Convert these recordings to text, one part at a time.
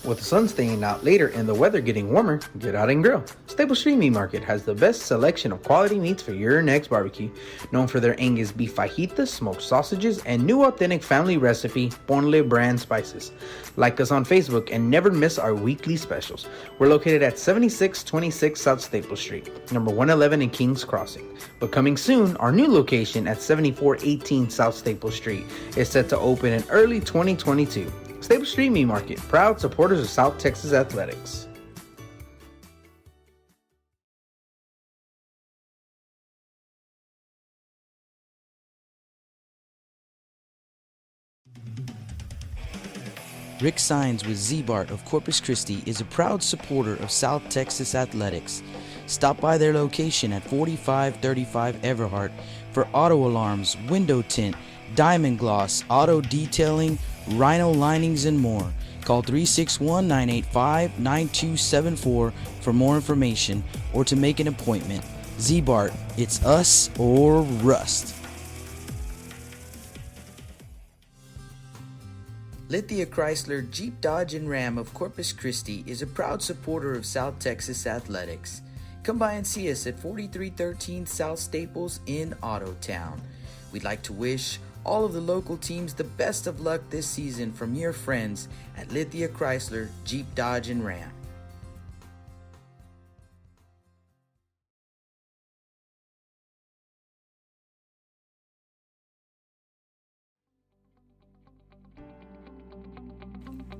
With the sun staying out later and the weather getting warmer, get out and grill. Staple Street Meat Market has the best selection of quality meats for your next barbecue. Known for their Angus beef fajitas, smoked sausages, and new authentic family recipe Ponle brand spices. Like us on Facebook and never miss our weekly specials. We're located at 7626 South Staple Street, number 111 in Kings Crossing. But coming soon, our new location at 7418 South Staple Street is set to open in early 2022. Staple Street Meat Market, proud supporters of South Texas athletics. Rick Sines with Z-Bart of Corpus Christi is a proud supporter of South Texas athletics. Stop by their location at 4535 Everhart for auto alarms, window tint, diamond gloss, auto detailing, rhino linings, and more. Call 361-985-9274 for more information or to make an appointment. Z-Bart, it's us or rust. Lithia Chrysler Jeep Dodge and Ram of Corpus Christi is a proud supporter of South Texas athletics. Come by and see us at 4313 South Staples in Autotown. We'd like to wish all of the local teams the best of luck this season from your friends at Lithia Chrysler Jeep Dodge and Ram.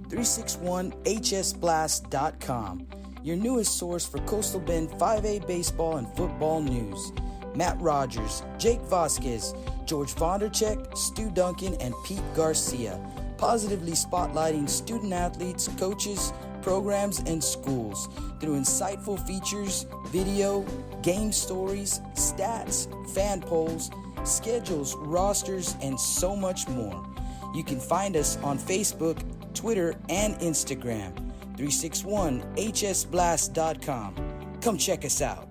.361hsblast.com, your newest source for Coastal Bend 5A baseball and football news. Matt Rogers, Jake Vasquez, George Vondercheck, Stu Duncan, and Pete Garcia, positively spotlighting student-athletes, coaches, programs, and schools through insightful features, video, game stories, stats, fan polls, schedules, rosters, and so much more. You can find us on Facebook, Twitter, and Instagram. 361hsblast.com. Come check us out.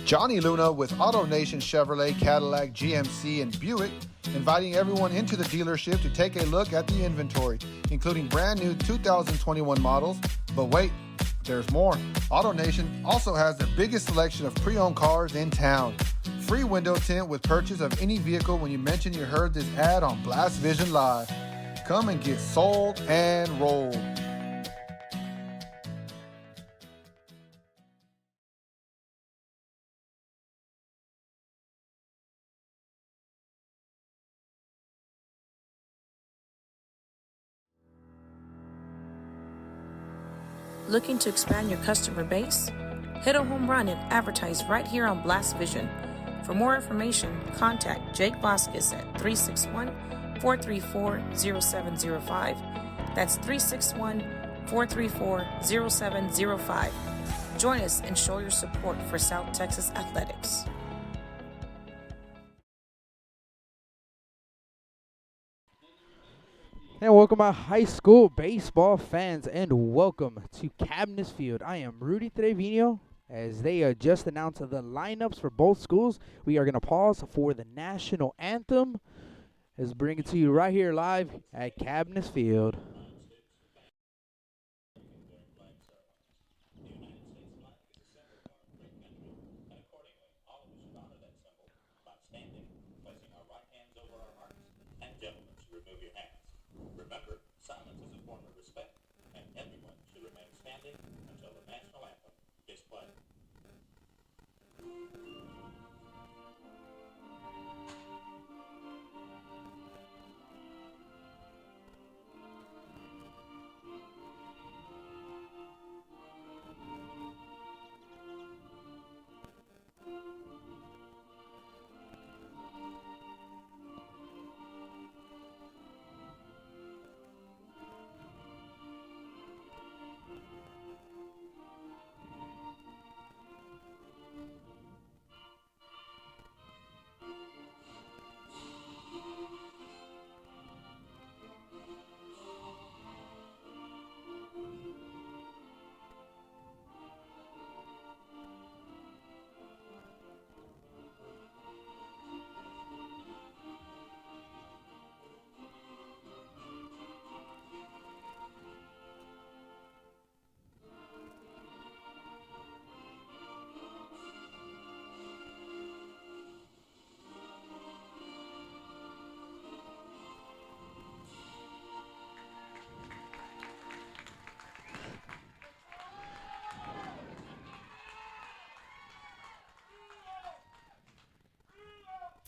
Johnny Luna with AutoNation Chevrolet, Cadillac, GMC, and Buick, inviting everyone into the dealership to take a look at the inventory, including brand new 2021 models. But wait, there's more. AutoNation also has the biggest selection of pre-owned cars in town. Free window tint with purchase of any vehicle when you mention you heard this ad on Blast Vision Live. Come and get sold and rolled. Looking to expand your customer base? Hit a home run and advertise right here on Blast Vision. For more information, contact Jake Vasquez at 361-434-0705. That's 361-434-0705. Join us and show your support for South Texas athletics. And welcome my high school baseball fans, and welcome to Cabinets Field. I am Rudy Trevino. As they just announced the lineups for both schools, we are going to pause for the national anthem. Let's bring it to you right here live at Cabinets Field.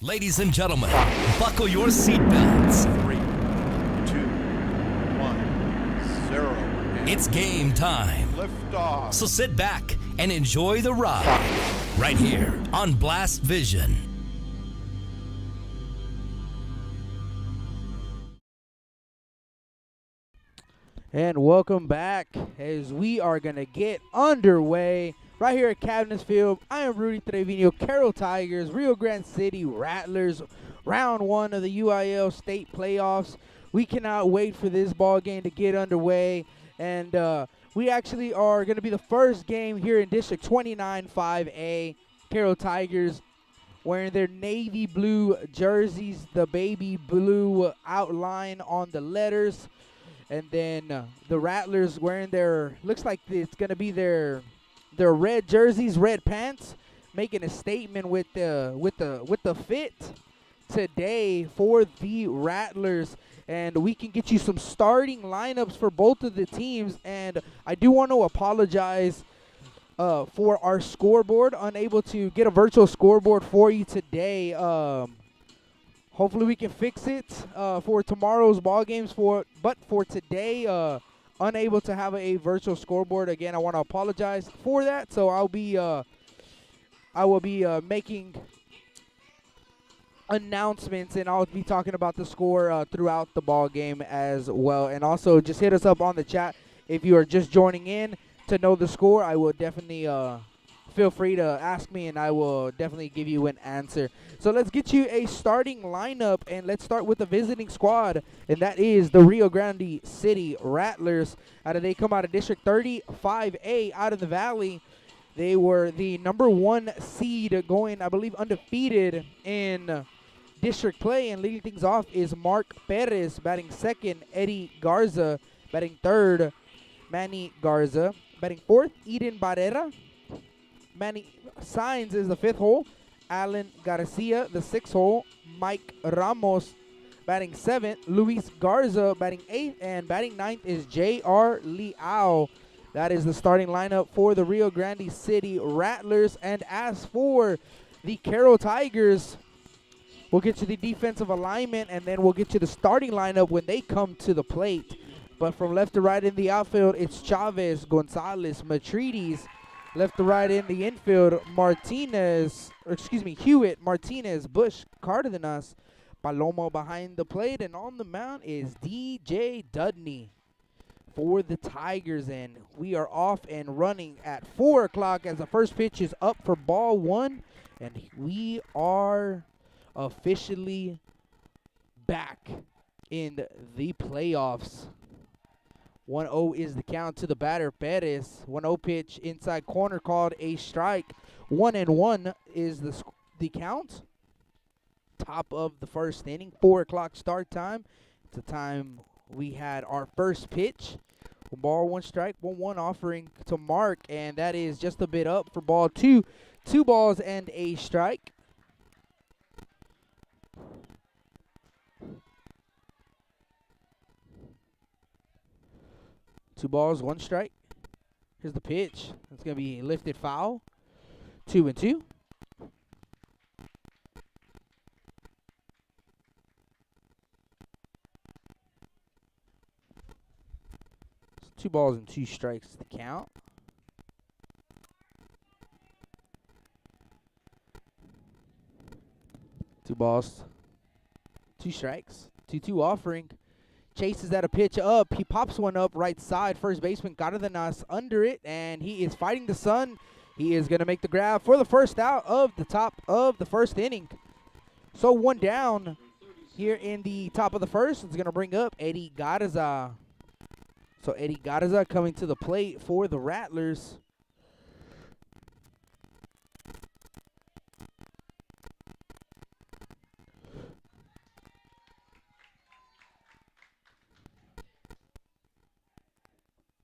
Ladies and gentlemen, buckle your seatbelts. 3, 2, 1, 0. It's game time. Lift off. So sit back and enjoy the ride right here on Blast Vision. And welcome back as we are going to get underway right here at Cabinets Field. I am Rudy Trevino, Carroll Tigers, Rio Grande City Rattlers, round 1 of the UIL state playoffs. We cannot wait for this ball game to get underway. And we actually are going to be the first game here in District 29 5A. Carroll Tigers wearing their navy blue jerseys, the baby blue outline on the letters. And then the Rattlers wearing their, looks like it's going to be their red jerseys, red pants, making a statement with the fit today for the Rattlers. And we can get you some starting lineups for both of the teams. And I do want to apologize for our scoreboard, unable to get a virtual scoreboard for you today. Hopefully we can fix it for tomorrow's ball games. But for today, unable to have a virtual scoreboard. Again, I want to apologize for that. So I will be making announcements, and I'll be talking about the score throughout the ball game as well. And also, just hit us up on the chat if you are just joining in to know the score. I will definitely feel free to ask me, and I will definitely give you an answer. So let's get you a starting lineup, and let's start with the visiting squad, and that is the Rio Grande City Rattlers. They come out of District 35A out of the Valley. They were the number 1 seed going, I believe, undefeated in district play. And leading things off is Mark Perez, batting second. Eddie Garza, batting third. Manny Garza, batting fourth. Eden Barrera. Manny Signs is the 5th hole. Alan Garcia, the 6th hole. Mike Ramos, batting 7th. Luis Garza, batting 8th. And batting 9th is J.R. Liao. That is the starting lineup for the Rio Grande City Rattlers. And as for the Carroll Tigers, we'll get to the defensive alignment, and then we'll get to the starting lineup when they come to the plate. But from left to right in the outfield, it's Chavez, Gonzalez, Matrides. Left to right in the infield, Hewitt, Martinez, Bush, Cardenas, Palomo behind the plate. And on the mound is DJ Dudney for the Tigers. And we are off and running at 4 o'clock as the first pitch is up for ball 1. And we are officially back in the playoffs. 1-0 is the count to the batter, Perez. 1-0 pitch inside corner called a strike. 1-1 is the count. Top of the first inning. 4 o'clock start time. It's the time we had our first pitch. 1 ball, 1 strike, 1-1 offering to Mark, and that is just a bit up for ball 2. 2 balls and a strike. Two balls, 1 strike. Here's the pitch. It's going to be lifted foul. 2-2. So 2 balls and 2 strikes to count. Two balls, 2 strikes. 2-2 offering. Chases at a pitch up. He pops one up right side. First baseman Cardenas under it, and he is fighting the sun. He is going to make the grab for the first out of the top of the first inning. So 1 down here in the top of the first. It's going to bring up Eddie Garza. So Eddie Garza coming to the plate for the Rattlers.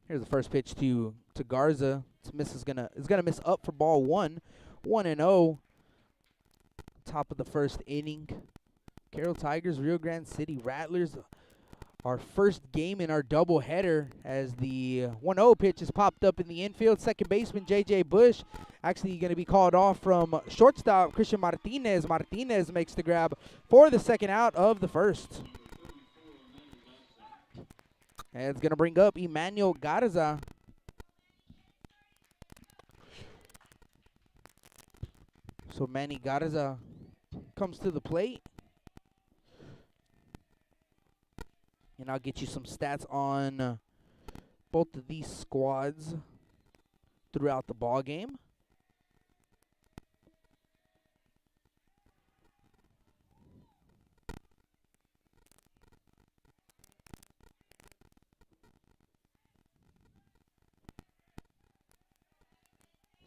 Here's the first pitch to Garza. This is gonna miss up for ball 1. 1-0. Top of the first inning. Carroll Tigers, Rio Grande City Rattlers. our first game in our doubleheader as the 1-0 pitch is popped up in the infield. Second baseman J.J. Bush actually going to be called off from shortstop Christian Martinez. Martinez makes the grab for the second out of the first. And it's going to bring up Emmanuel Garza. So Manny Garza comes to the plate. And I'll get you some stats on both of these squads throughout the ball game.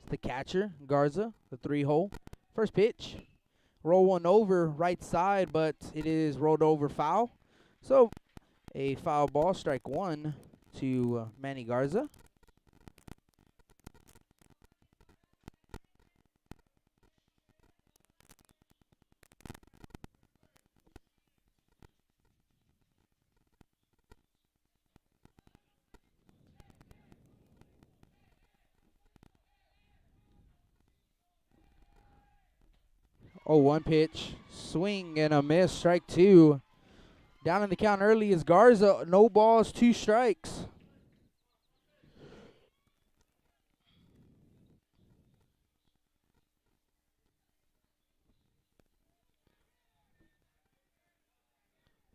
It's the catcher, Garza, the 3-hole. First pitch, roll one over right side, but it is rolled over foul. So a foul ball, strike one to Manny Garza. Oh, one pitch, swing and a miss, strike two. Down in the count early is Garza. No balls, 2 strikes.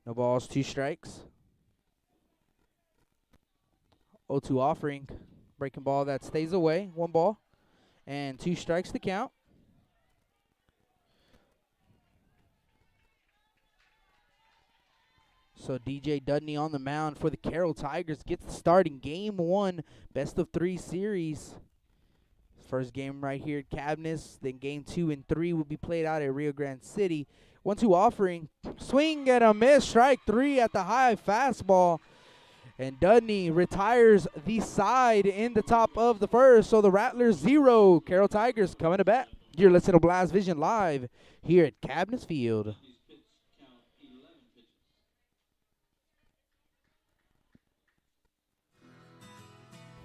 No balls, 2 strikes. 0-2 offering. Breaking ball that stays away. 1 ball and 2 strikes to count. So DJ Dudney on the mound for the Carroll Tigers gets the start in Game 1, best-of-3 series. First game right here at Cabness. Then Game 2 and 3 will be played out at Rio Grande City. 1-2 offering. Swing and a miss. Strike 3 at the high fastball. And Dudney retires the side in the top of the first. So the Rattlers 0. Carroll Tigers coming to bat. You're listening to Blast Vision live here at Cabness Field.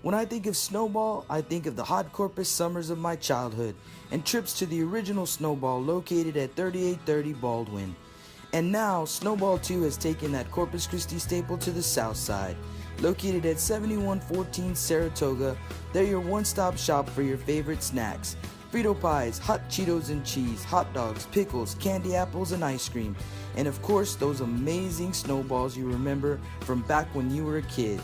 When I think of Snowball, I think of the hot Corpus summers of my childhood and trips to the original Snowball located at 3830 Baldwin. And now, Snowball 2 has taken that Corpus Christi staple to the south side. Located at 7114 Saratoga, they're your one-stop shop for your favorite snacks. Frito pies, hot Cheetos and cheese, hot dogs, pickles, candy apples, and ice cream. And of course, those amazing snowballs you remember from back when you were a kid.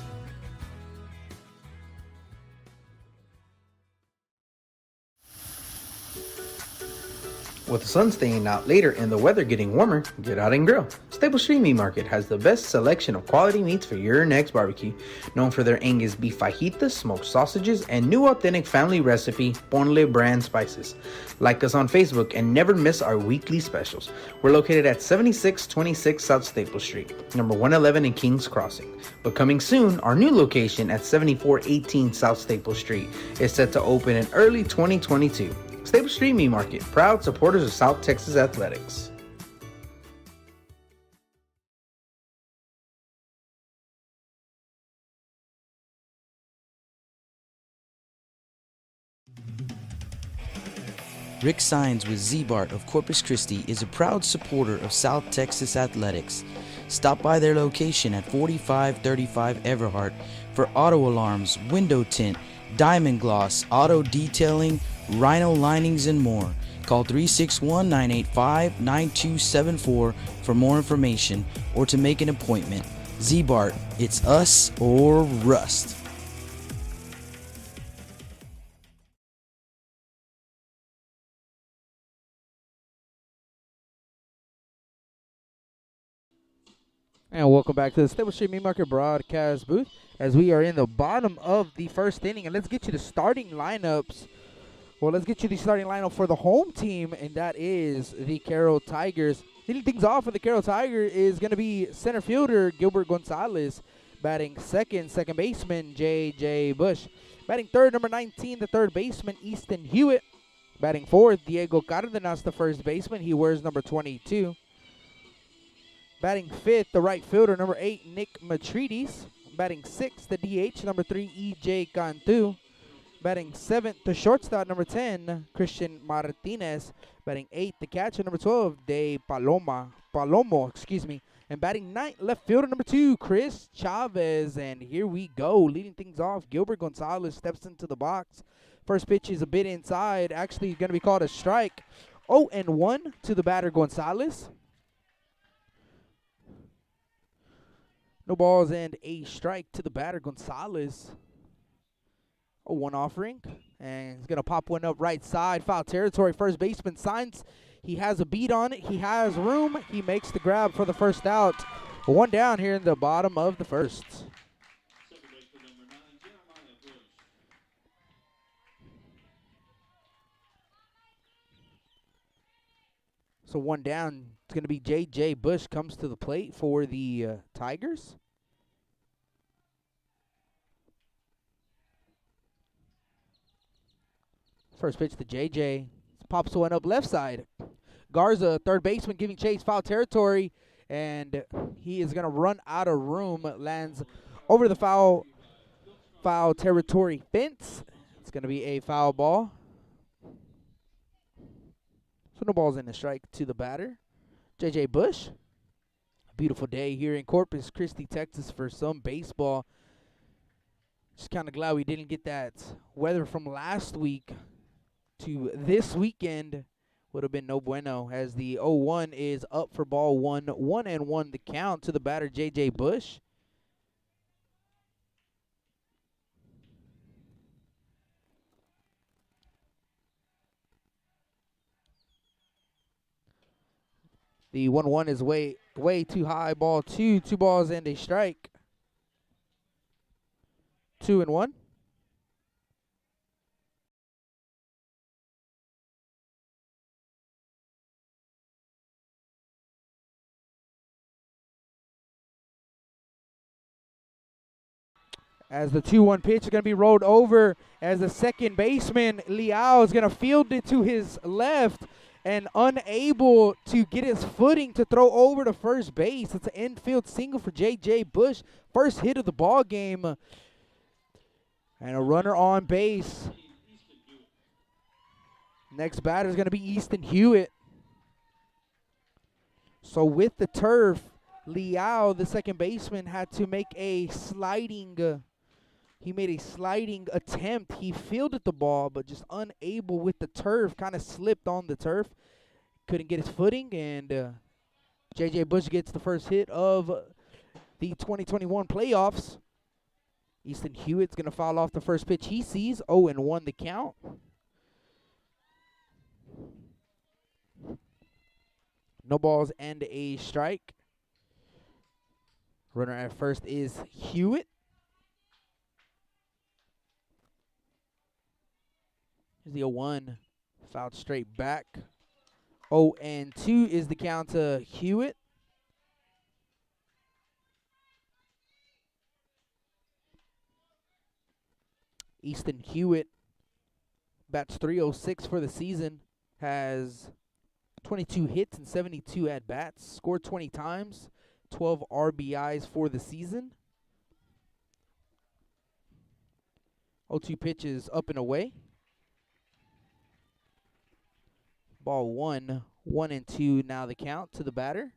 With the sun staying out later and the weather getting warmer, get out and grill. Stable Street Meat Market has the best selection of quality meats for your next barbecue. Known for their Angus beef fajitas, smoked sausages, and new authentic family recipe Ponle brand spices. Like us on Facebook and never miss our weekly specials. We're located at 7626 South Staple Street, number 111 in Kings Crossing. But coming soon, our new location at 7418 South Staple Street is set to open in early 2022. Stable Street Meat Market, proud supporters of South Texas athletics. Rick Sines with Z-Bart of Corpus Christi is a proud supporter of South Texas athletics. Stop by their location at 4535 Everhart for auto alarms, window tint, diamond gloss, auto detailing, rhino linings, and more. Call 361-985-9274 for more information or to make an appointment. Z-Bart, it's us or rust. And welcome back to the Stable Street Meat Market broadcast booth as we are in the bottom of the first inning. And let's get you the starting lineups. Well, let's get you the starting lineup for the home team, and that is the Carroll Tigers. Leading things off for the Carroll Tigers is going to be center fielder Gilbert Gonzalez. Batting second baseman J.J. Bush. Batting third, number 19, the third baseman Easton Hewitt. Batting fourth, Diego Cardenas, the first baseman. He wears number 22. Batting 5th, the right fielder, number 8, Nick Matrides. Batting 6th, the DH, number 3, E.J. Cantu. Batting 7th, the shortstop, number 10, Christian Martinez. Batting 8th, the catcher, number 12, De Palomo, And batting 9th, left fielder, number 2, Chris Chavez. And here we go, leading things off. Gilbert Gonzalez steps into the box. First pitch is a bit inside, actually going to be called a strike. 0-1 to the batter, Gonzalez. No balls and a strike to the batter, Gonzalez. 0-1 offering. And he's going to pop one up right side. Foul territory. First baseman signs. He has a beat on it. He has room. He makes the grab for the first out. One down here in the bottom of the first. So one down. It's going to be J.J. Bush comes to the plate for the Tigers. First pitch to J.J. Pops one up left side. Garza, third baseman, giving chase, foul territory. And he is going to run out of room. Lands over the foul territory fence. It's going to be a foul ball. So no balls and a strike to the batter. J.J. Bush. A beautiful day here in Corpus Christi, Texas for some baseball. Just kind of glad we didn't get that weather from last week to this weekend. Would have been no bueno, as the 0-1 is up for ball one. 1-1 the count to the batter, J.J. Bush. The 1-1 is way too high. Ball 2, 2 balls and a strike. 2-1. As the 2-1 pitch is going to be rolled over, as the second baseman, Liao, is going to field it to his left and unable to get his footing to throw over to first base. It's an infield single for J.J. Bush. First hit of the ball game. And a runner on base. Next batter is going to be Easton Hewitt. So with the turf, Liao, the second baseman, had to make a sliding he made a sliding attempt. He fielded the ball, but just unable with the turf. Kind of slipped on the turf. Couldn't get his footing, and J.J. Bush gets the first hit of the 2021 playoffs. Easton Hewitt's going to foul off the first pitch he sees. 0-1 the count. No balls and a strike. Runner at first is Hewitt. Here's the 0-1. Fouled straight back. 0-2 is the count to Hewitt. Easton Hewitt bats .306 for the season. Has 22 hits and 72 at-bats. Scored 20 times. 12 RBIs for the season. 0-2 pitches up and away. Ball 1, 1-2 now the count to the batter.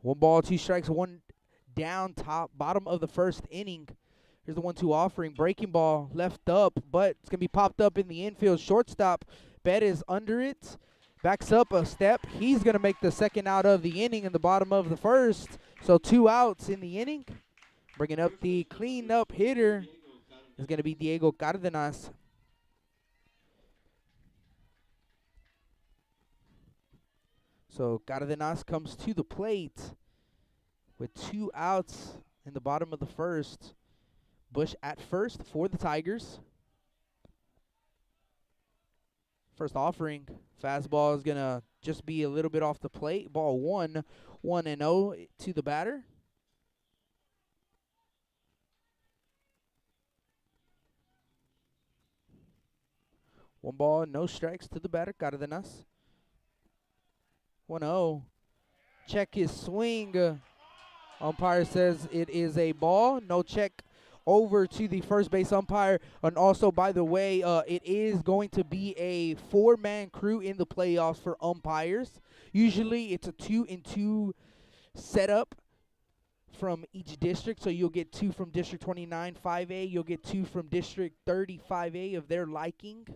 One ball, 2 strikes, one down, bottom of the first inning. Here's the 1-2 offering. Breaking ball left up, but it's going to be popped up in the infield. Shortstop, Bet is under it. Backs up a step. He's going to make the second out of the inning in the bottom of the first. So 2 outs in the inning. Bringing up the clean-up hitter is going to be Diego Cardenas. So Cardenas comes to the plate with 2 outs in the bottom of the first. Bush at first for the Tigers. First offering, fastball is going to just be a little bit off the plate. Ball 1, 1-0 to the batter. 1 ball, no strikes to the batter, Cárdenas. 1-0. Check his swing. Umpire says it is a ball. No check over to the first base umpire. And also, by the way, it is going to be a 4-man crew in the playoffs for umpires. Usually it's a 2-and-2 setup from each district. So you'll get 2 from District 29 5A. You'll get 2 from District 30 5A of their liking.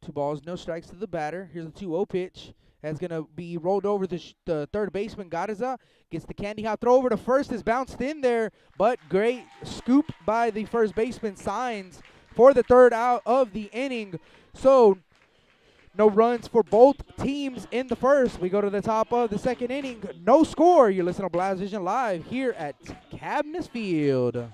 2 balls, no strikes to the batter. Here's a 2-0 pitch. That's going to be rolled over the third baseman. Garza gets the candy hop throw over to first. Is bounced in there, but great scoop by the first baseman. Signs for the third out of the inning. So no runs for both teams in the first. We go to the top of the second inning. No score. You're listening to Blast Vision Live here at Cabinets Field.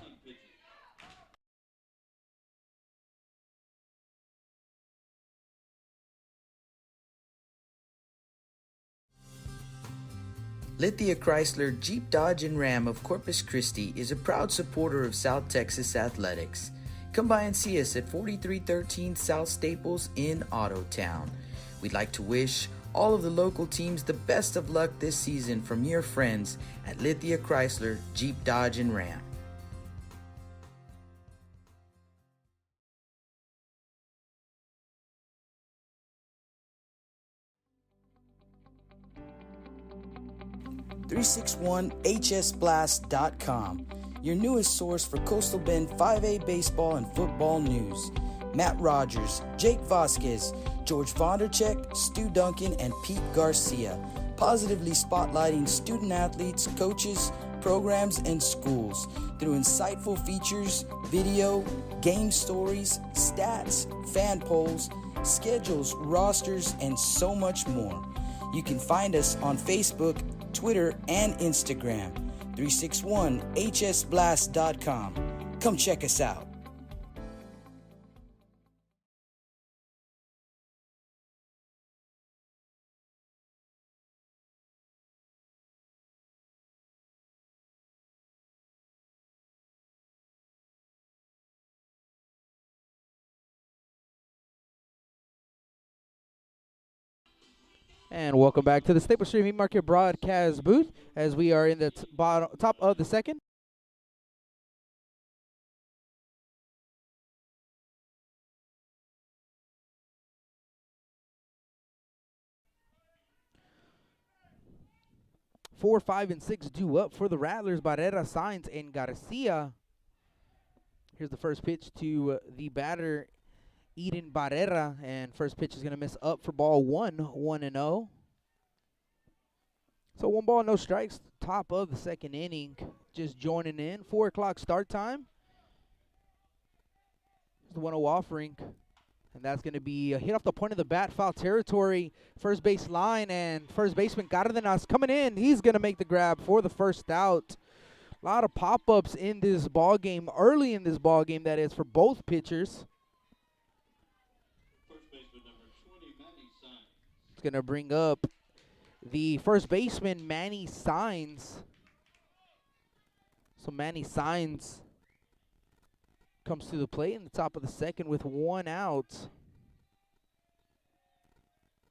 Lithia Chrysler Jeep Dodge and Ram of Corpus Christi is a proud supporter of South Texas athletics. Come by and see us at 4313 South Staples in AUTONATION. We'd like to wish all of the local teams the best of luck this season from your friends at Lithia Chrysler Jeep Dodge and Ram. .361hsblast.com, your newest source for Coastal Bend 5A baseball and football news. Matt Rogers, Jake Vasquez, George Vondercheck, Stu Duncan, and Pete Garcia, positively spotlighting student athletes, coaches, programs, and schools through insightful features, video, game stories, stats, fan polls, schedules, rosters, and so much more. You can find us on Facebook, Twitter, and Instagram. 361hsblast.com. Come check us out. And welcome back to the Staples Street Meat Market broadcast booth as we are in the top of the second. Four, 5, and 6 due up for the Rattlers. Barrera, Sainz, and Garcia. Here's the first pitch to the batter, Eden Barrera, and first pitch is going to miss up for ball 1-0. So 1 ball, no strikes, top of the second inning, just joining in. 4 o'clock start time. Here's the 1-0 offering, and that's going to be a hit off the point of the bat, foul territory, first base line, and first baseman Cárdenas coming in. He's going to make the grab for the first out. A lot of pop-ups in this ball game, early in this ball game, that is, for both pitchers. It's going to bring up the first baseman, Manny Sainz. So Manny Sainz comes to the plate in the top of the second with 1 out.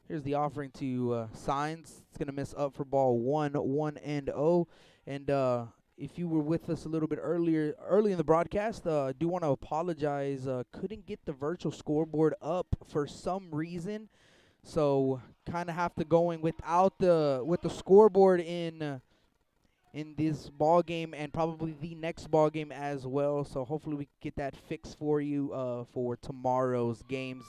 Here's the offering to Sainz. It's going to miss up for ball 1-0. And if you were with us a little bit early in the broadcast, I do want to apologize. Couldn't get the virtual scoreboard up for some reason. So kind of have to go in with the scoreboard in this ball game and probably the next ball game as well. So hopefully we can get that fixed for you for tomorrow's games.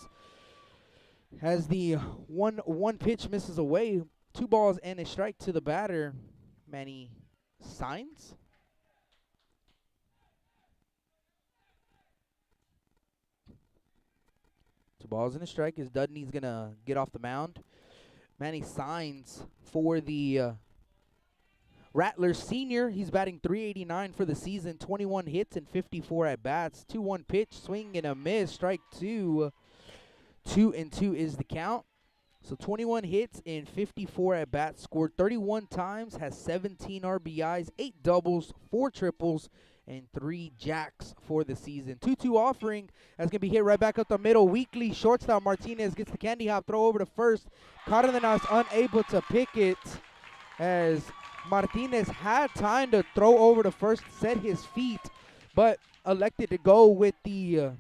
As the one pitch misses away, 2 balls and a strike to the batter, Manny Sainz. Two balls and a strike as Dudney's going to get off the mound. Manny Sainz for the Rattlers senior. He's batting .389 for the season, 21 hits and 54 at-bats. 2-1 pitch, swing and a miss, strike 2. 2-2 is the count. So 21 hits and 54 at-bats, scored 31 times, has 17 RBIs, 8 doubles, 4 triples, and 3 jacks for the season. 2-2 offering. That's going to be hit right back up the middle. Weekly shortstop Martinez gets the candy hop throw over to first. Cardenas unable to pick it as Martinez had time to throw over to first, set his feet, but elected to go with the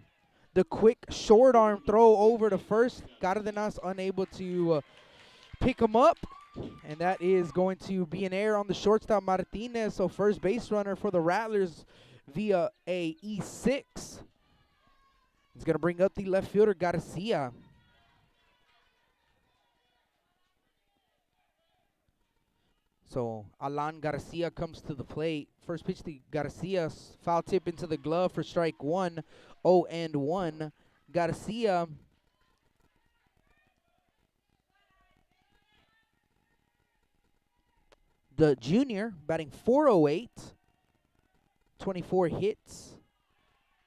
quick short arm throw over to first. Cardenas unable to pick him up, and that is going to be an error on the shortstop Martinez. So first base runner for the Rattlers via a E6. He's going to bring up the left fielder Garcia. So Alan Garcia comes to the plate. First pitch to Garcia, foul tip into the glove for strike 1, 0-1. Garcia the junior batting .408, 24 hits,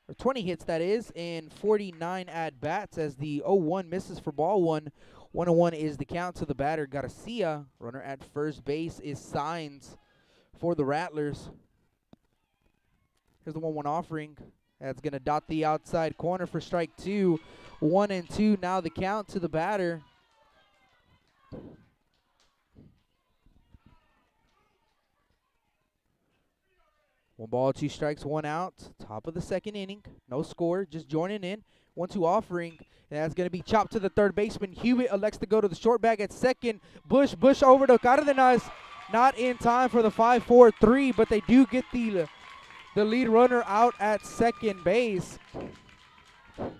or 20 hits that is, and 49 at bats as the 0-1 misses for ball 1. 1-1 is the count to the batter Garcia. Runner at first base is Signs for the Rattlers. Here's the 1-1 offering. That's going to dot the outside corner for strike 2. 1-2 now the count to the batter. One ball, 2 strikes, 1 out. Top of the second inning. No score, just joining in. 1-2 offering. And that's going to be chopped to the third baseman. Hewitt elects to go to the short bag at second. Bush over to Cardenas. Not in time for the 5-4-3, but they do get the lead runner out at second base.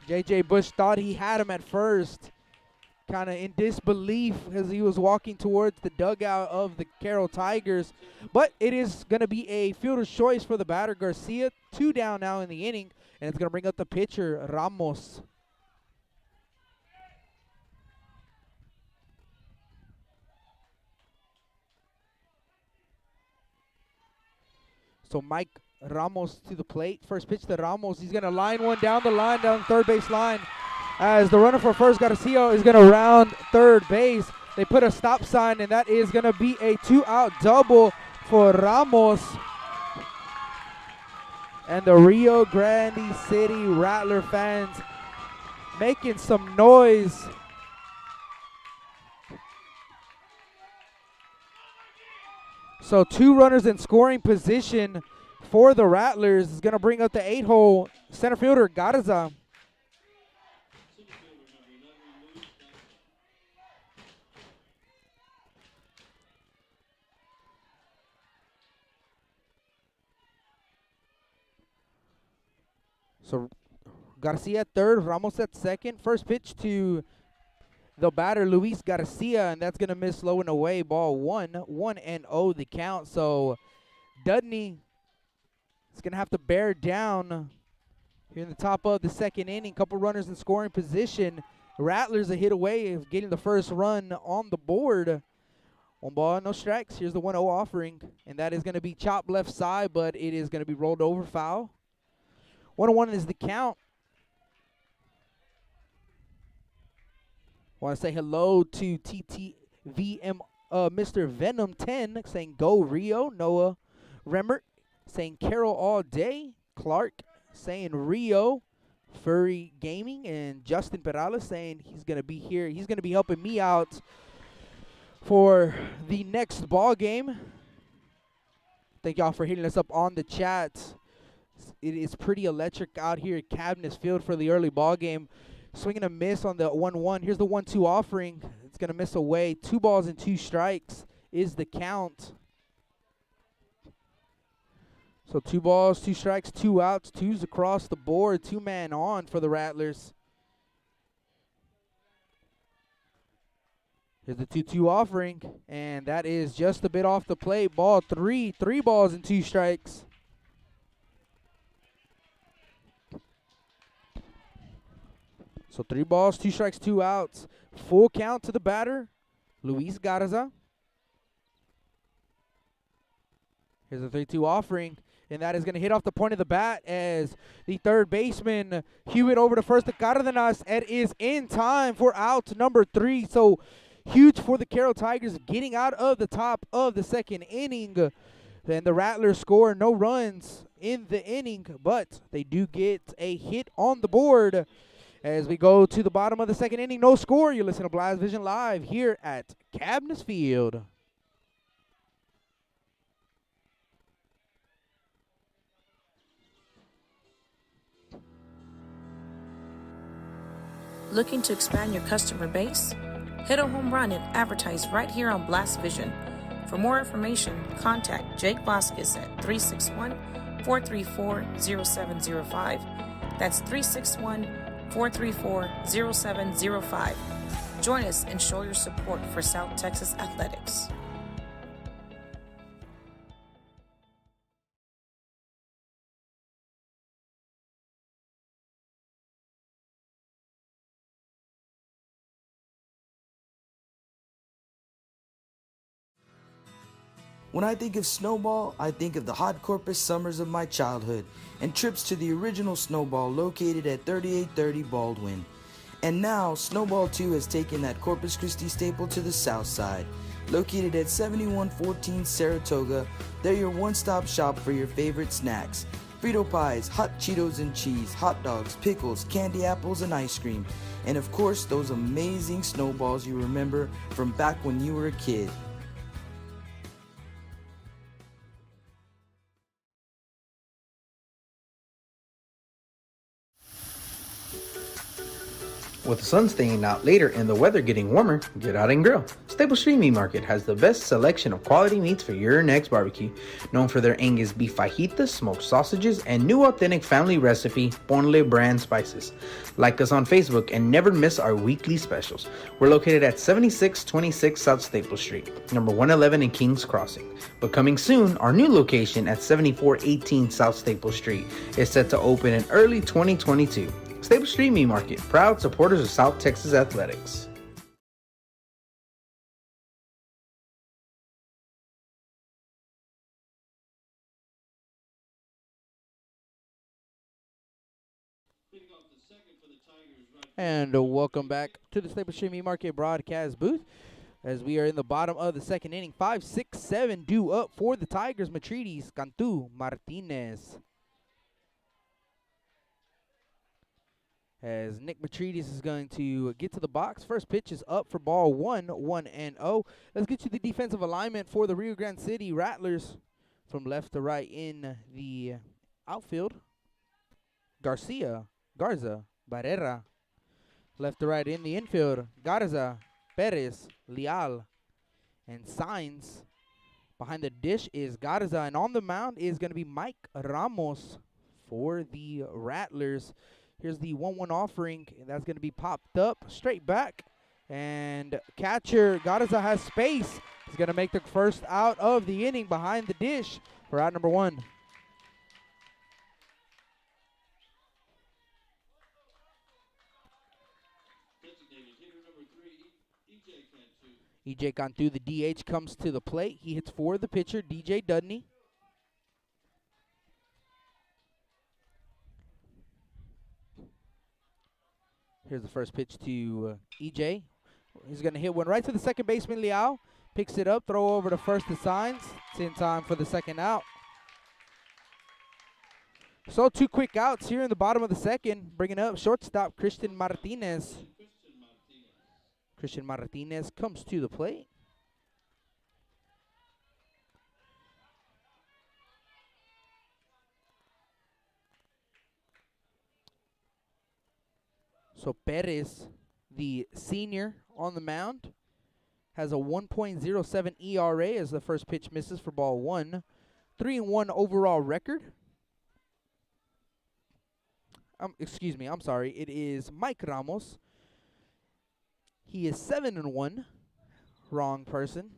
J.J. Bush thought he had him at first. Kind of in disbelief as he was walking towards the dugout of the Carroll Tigers. But it is going to be a fielder's choice for the batter, Garcia. 2 down now in the inning, and it's going to bring up the pitcher, Ramos. So Mike Ramos to the plate. First pitch to Ramos. He's going to line one down the line, down the third base line. As the runner for first, Garcia, is going to round third base. They put a stop sign, and that is going to be a 2-out double for Ramos. And the Rio Grande City Rattler fans making some noise. So 2 runners in scoring position for the Rattlers. Is going to bring up the 8-hole center fielder, Garza. So Garcia at third, Ramos at second. First pitch to the batter, Luis Garcia, and that's going to miss low and away. Ball 1-0 the count. So Dudney is going to have to bear down here in the top of the second inning. Couple runners in scoring position. Rattlers a hit away of getting the first run on the board. 1 ball, no strikes. Here's the 1-0 offering, and that is going to be chopped left side, but it is going to be rolled over foul. 1-1 is the count. Want to say hello to TTVM, Mr. Venom 10 saying go Rio. Noah Remmert saying Carroll all day. Clark saying Rio. Furry Gaming, and Justin Perales saying he's going to be here. He's going to be helping me out for the next ball game. Thank y'all for hitting us up on the chat. It is pretty electric out here at Cabinets Field for the early ball game. Swinging a miss on the 1-1. Here's the 1-2 offering. It's going to miss away. 2 balls and 2 strikes is the count. So 2 balls, 2 strikes, 2 outs, 2s across the board. 2-man on for the Rattlers. Here's the 2-2 offering, and that is just a bit off the plate. Ball 3, 3 balls and 2 strikes. So 3 balls, 2 strikes, 2 outs. Full count to the batter, Luis Garza. Here's the 3-2 offering, and that is going to hit off the point of the bat as the third baseman Hewitt over to first to Cardenas. It is in time for out number 3. So huge for the Carroll Tigers getting out of the top of the second inning. Then the Rattlers score no runs in the inning, but they do get a hit on the board. As we go to the bottom of the second inning, no score. You listen to Blast Vision Live here at Cabness Field. Looking to expand your customer base? Hit a home run and advertise right here on Blast Vision. For more information, contact Jake Vasquez at 361-434-0705. That's 361-434-0705. Join us and show your support for South Texas athletics. When I think of Snowball, I think of the hot Corpus summers of my childhood and trips to the original Snowball located at 3830 Baldwin. And now, Snowball 2 has taken that Corpus Christi staple to the south side. Located at 7114 Saratoga, they're your one-stop shop for your favorite snacks. Frito pies, hot Cheetos and cheese, hot dogs, pickles, candy apples, and ice cream. And of course, those amazing snowballs you remember from back when you were a kid. With the sun staying out later and the weather getting warmer, get out and grill. Staple Street Meat Market has the best selection of quality meats for your next barbecue. Known for their Angus beef fajitas, smoked sausages, and new authentic family recipe Ponle brand spices. Like us on Facebook and never miss our weekly specials. We're located at 7626 South Staple Street, number 111 in Kings Crossing. But coming soon, our new location at 7418 South Staple Street is set to open in early 2022. Staple Street Meat Market, proud supporters of South Texas athletics. And welcome back to the Staple Street Meat Market broadcast booth. As we are in the bottom of the second inning, 5-6-7 due up for the Tigers. Matrides, Cantu, Martinez. As Nick Matrides is going to get to the box. First pitch is up for ball 1-1-0. Let's get to the defensive alignment for the Rio Grande City Rattlers. From left to right in the outfield, Garza, Barrera. Left to right in the infield, Garza, Perez, Leal, and Sainz. Behind the dish is Garza, and on the mound is going to be Mike Ramos for the Rattlers. Here's the 1-1 offering, and that's going to be popped up straight back. And catcher Garza has space. He's going to make the first out of the inning behind the dish for out number 1. EJ Cantu, the DH, comes to the plate. He hits for the pitcher, DJ Dudney. Here's the first pitch to EJ. He's going to hit one right to the second baseman, Leal. Picks it up, throw over to first to Sainz. It's in time for the second out. So 2 quick outs here in the bottom of the second. Bringing up shortstop Christian Martinez. Christian Martinez comes to the plate. So Perez, the senior on the mound, has a 1.07 ERA as the first pitch misses for ball 1. 3-1 overall record. I'm sorry. It is Mike Ramos. He is 7-1. Wrong person.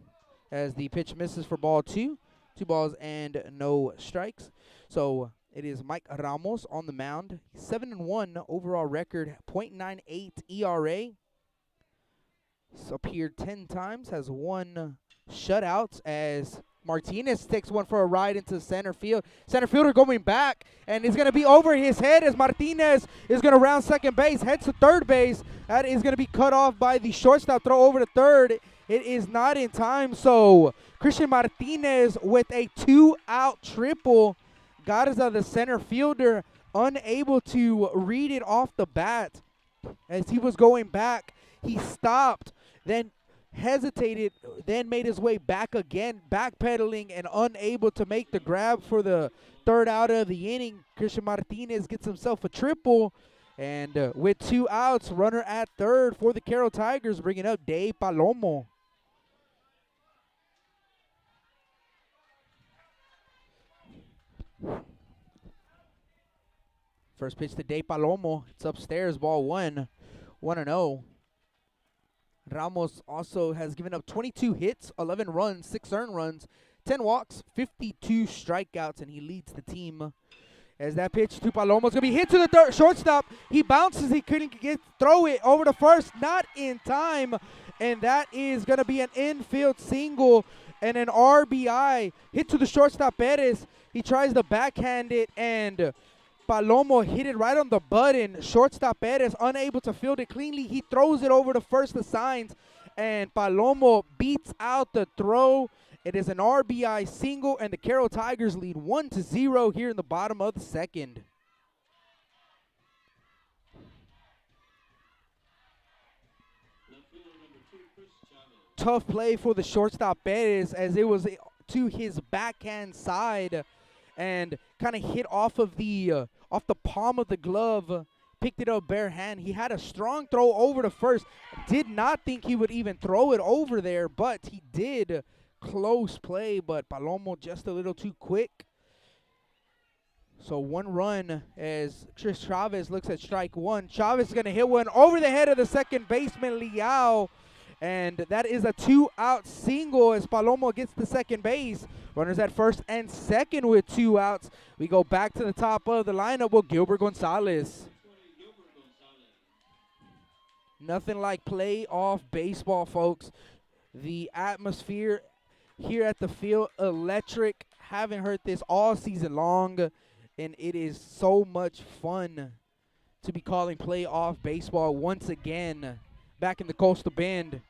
As the pitch misses for ball 2. 2 balls and no strikes. So it is Mike Ramos on the mound. 7-1 overall record. .98 ERA. He's appeared 10 times. Has 1 shutout as Martinez takes one for a ride into center field. Center fielder going back, and it's going to be over his head as Martinez is going to round second base, heads to third base. That is going to be cut off by the shortstop. Throw over to third It is not in time, so Christian Martinez with a 2-out triple. Garza, the center fielder, unable to read it off the bat. As he was going back, he stopped, then hesitated, then made his way back again, backpedaling and unable to make the grab for the third out of the inning. Christian Martinez gets himself a triple, and with 2 outs, runner at third for the Carroll Tigers, bringing up De Palomo. First pitch to De Palomo. It's upstairs, ball 1, 1-0. Ramos also has given up 22 hits, 11 runs, 6 earned runs, 10 walks, 52 strikeouts, and he leads the team. As that pitch to Palomo is going to be hit to the third shortstop. He bounces. He couldn't throw it over to first. Not in time. And that is going to be an infield single and an RBI. Hit to the shortstop, Perez. He tries to backhand it, and Palomo hit it right on the button. Shortstop Perez unable to field it cleanly. He throws it over to first, the signs, and Palomo beats out the throw. It is an RBI single, and the Carroll Tigers lead 1-0 here in the bottom of the second. Tough play for the shortstop Perez, as it was to his backhand side and kind of hit off of the palm of the glove. Picked it up bare hand. He had a strong throw over to first. Did not think he would even throw it over there, but he did. Close play, but Palomo just a little too quick. So 1 run as Chris Chavez looks at strike 1. Chavez is going to hit one over the head of the second baseman, Liao. And that is a 2-out single as Palomo gets to second base. Runners at first and second with 2 outs. We go back to the top of the lineup with Gilbert Gonzalez. Nothing like playoff baseball, folks. The atmosphere here at the field, electric. Haven't heard this all season long, and it is so much fun to be calling playoff baseball once again back in the Coastal Bend.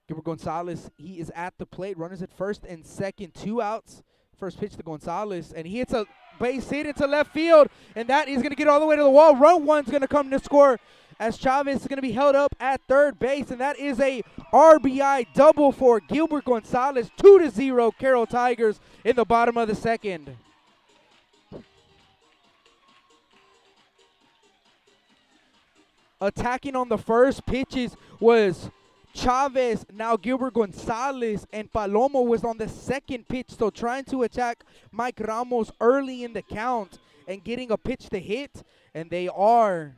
Gilbert Gonzalez, he is at the plate. Runners at first and second, 2 outs. First pitch to Gonzalez, and he hits a base hit into left field, and that is going to get all the way to the wall. Run 1's going to come to score as Chavez is going to be held up at third base, and that is a RBI double for Gilbert Gonzalez. 2-0 Carroll Tigers in the bottom of the second. Attacking on the first pitches was Chavez, now Gilbert Gonzalez, and Palomo was on the second pitch, so trying to attack Mike Ramos early in the count and getting a pitch to hit, and they are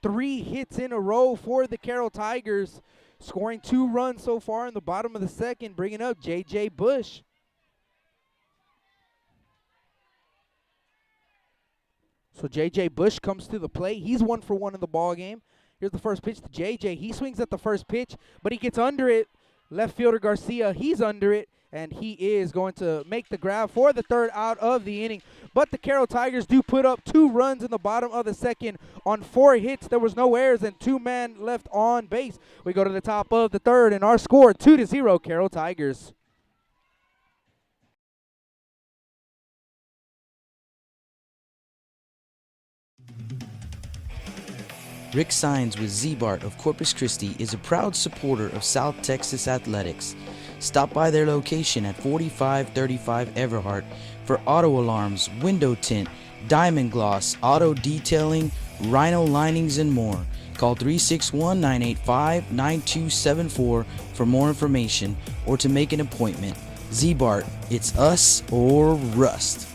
3 hits in a row for the Carroll Tigers, scoring 2 runs so far in the bottom of the second, bringing up J.J. Bush. So J.J. Bush comes to the plate. He's 1 for 1 in the ball game. Here's the first pitch to J.J. He swings at the first pitch, but he gets under it. Left fielder Garcia, he's under it, and he is going to make the grab for the third out of the inning. But the Carroll Tigers do put up 2 runs in the bottom of the second on 4 hits. There was no errors and 2 men left on base. We go to the top of the third, and our score 2-0 Carroll Tigers. Rick Sines with Z-Bart of Corpus Christi is a proud supporter of South Texas athletics. Stop by their location at 4535 Everhart for auto alarms, window tint, diamond gloss, auto detailing, rhino linings, and more. Call 361-985-9274 for more information or to make an appointment. Z-Bart, it's us or rust.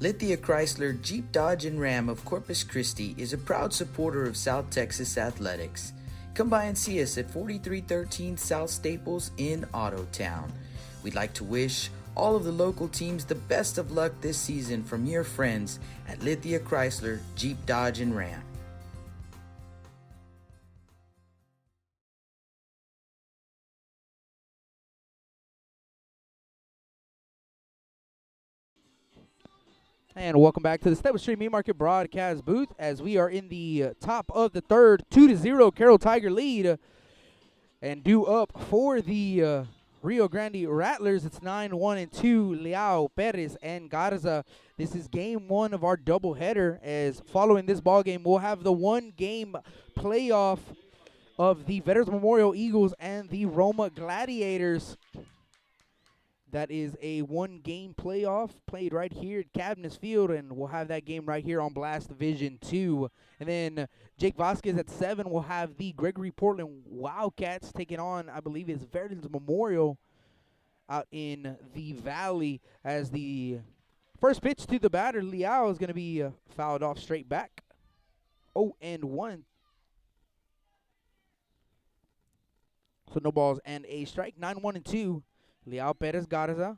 Lithia Chrysler Jeep Dodge and Ram of Corpus Christi is a proud supporter of South Texas athletics. Come by and see us at 4313 South Staples in Autotown. We'd like to wish all of the local teams the best of luck this season from your friends at Lithia Chrysler Jeep Dodge and Ram. And welcome back to the Step Street Meat Market broadcast booth as we are in the top of the third, 2-0 Carroll Tiger lead. And due up for the Rio Grande Rattlers, it's 9-1-2, Leao, Perez, and Garza. This is game one of our doubleheader, as following this ball game, we'll have the one-game playoff of the Veterans Memorial Eagles and the Roma Gladiators. That is a one-game playoff played right here at Cabinets Field, and we'll have that game right here on Blast Division 2. And then Jake Vasquez at 7 will have the Gregory Portland Wildcats taking on, I believe, is Veterans Memorial out in the Valley, as the first pitch to the batter, Leao, is going to be fouled off straight back. 0-1. So no balls and a strike. 9-1-2. Leao, Perez, Garza.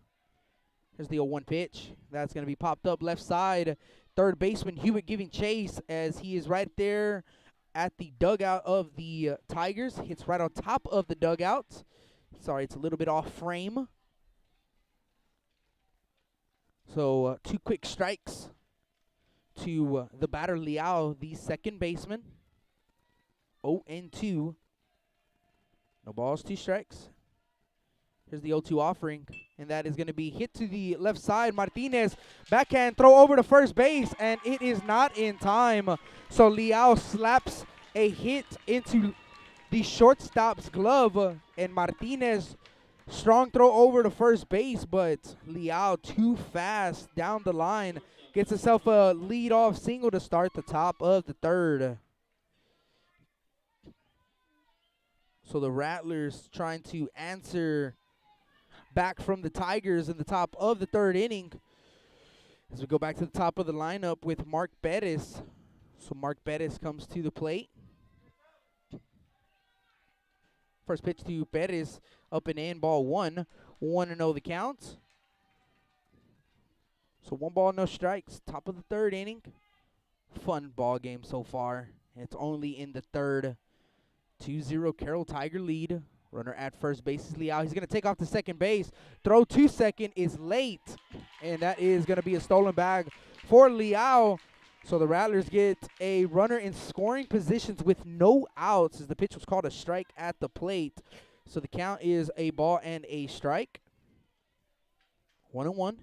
Here's the 0-1 pitch. That's going to be popped up left side. Third baseman Hewitt giving chase as he is right there at the dugout of the Tigers. Hits right on top of the dugout. Sorry, it's a little bit off frame. So 2 quick strikes to the batter Leao, the second baseman. 0-2. No balls, 2 strikes. Here's the 0-2 offering, and that is going to be hit to the left side. Martinez, backhand throw over to first base, and it is not in time. So Leao slaps a hit into the shortstop's glove, and Martinez, strong throw over to first base, but Leao too fast down the line. Gets himself a lead-off single to start the top of the third. So the Rattlers trying to answer back from the Tigers in the top of the third inning. As we go back to the top of the lineup with Mark Bettis. So Mark Bettis comes to the plate. First pitch to Bettis, up and in, ball 1. 1-0 the count. So 1 ball, no strikes. Top of the third inning. Fun ball game so far. It's only in the third. 2-0 Carroll Tiger lead. Runner at first base is Leao. He's going to take off to second base. Throw to second is late. And that is going to be a stolen bag for Leao. So the Rattlers get a runner in scoring positions with no outs, as the pitch was called a strike at the plate. So the count is a ball and a strike. 1-1.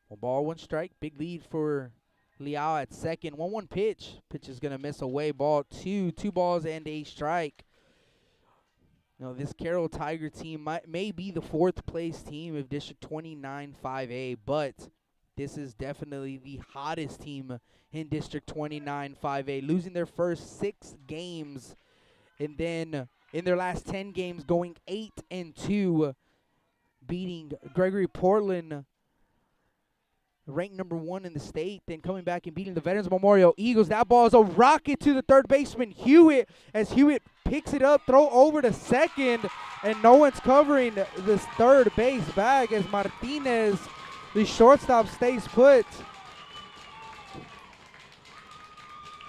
1 ball, 1 strike. Big lead for Leao at second. 1-1 pitch. Pitch is going to miss away. Ball 2. 2 balls and a strike. You know, this Carroll Tiger team may be the 4th place team of District 29 5A, but this is definitely the hottest team in District 29 5A, losing their first 6 games, and then in their last 10 games going 8-2, beating Gregory Portland, ranked number 1 in the state, then coming back and beating the Veterans Memorial Eagles. That ball is a rocket to the third baseman, Hewitt, as Hewitt picks it up, throw over to second, and no one's covering this third base bag as Martinez, the shortstop, stays put.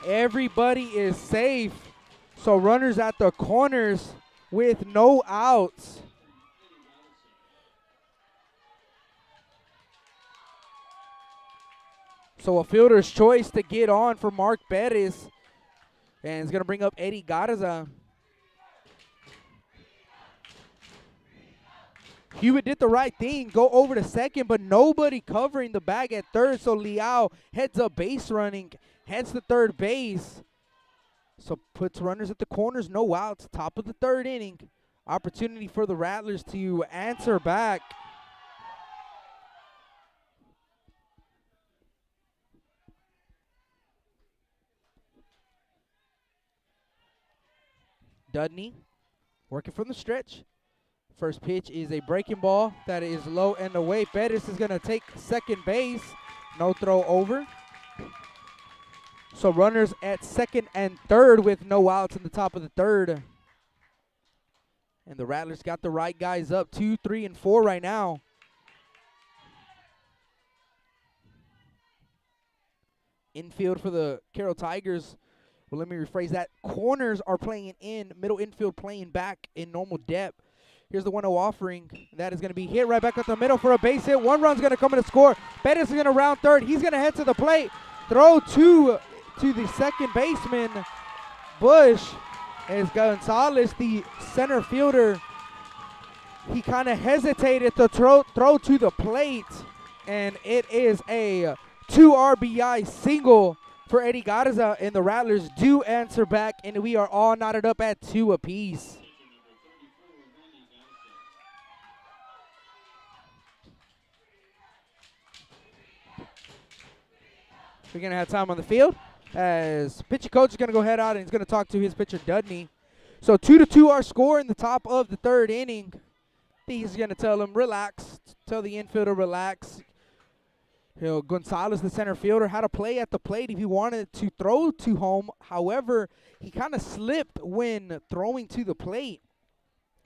Everybody is safe. So runners at the corners with no outs. So a fielder's choice to get on for Mark Bettis. And it's going to bring up Eddie Garza. Hewitt did the right thing, go over to second, but nobody covering the bag at third. So Leao heads up base running, heads to third base. So puts runners at the corners, no outs, top of the third inning. Opportunity for the Rattlers to answer back. Dudney working from the stretch. First pitch is a breaking ball that is low and away. Bettis is going to take second base. No throw over. So runners at second and third with no outs in the top of the third. And the Rattlers got the right guys up, 2, 3, and 4 right now. Infield for the Carroll Tigers. Well, let me rephrase that. Corners are playing in, middle infield playing back in normal depth. Here's the 1-0 offering. That is going to be hit right back up the middle for a base hit. One run's going to come in to score. Bettis is going to round third. He's going to head to the plate. Throw to the second baseman, Bush. As Gonzalez, the center fielder, he kind of hesitated to throw to the plate. And it is a 2 RBI single for Eddie Garza. And the Rattlers do answer back. And we are all knotted up at 2 apiece. We're going to have time on the field as pitching coach is going to go head out and he's going to talk to his pitcher, Dudney. So 2-2 our score in the top of the third inning. He's going to tell him, relax. Tell the infielder, relax. You know, Gonzalez, the center fielder, had to play at the plate if he wanted to throw to home. However, he kind of slipped when throwing to the plate.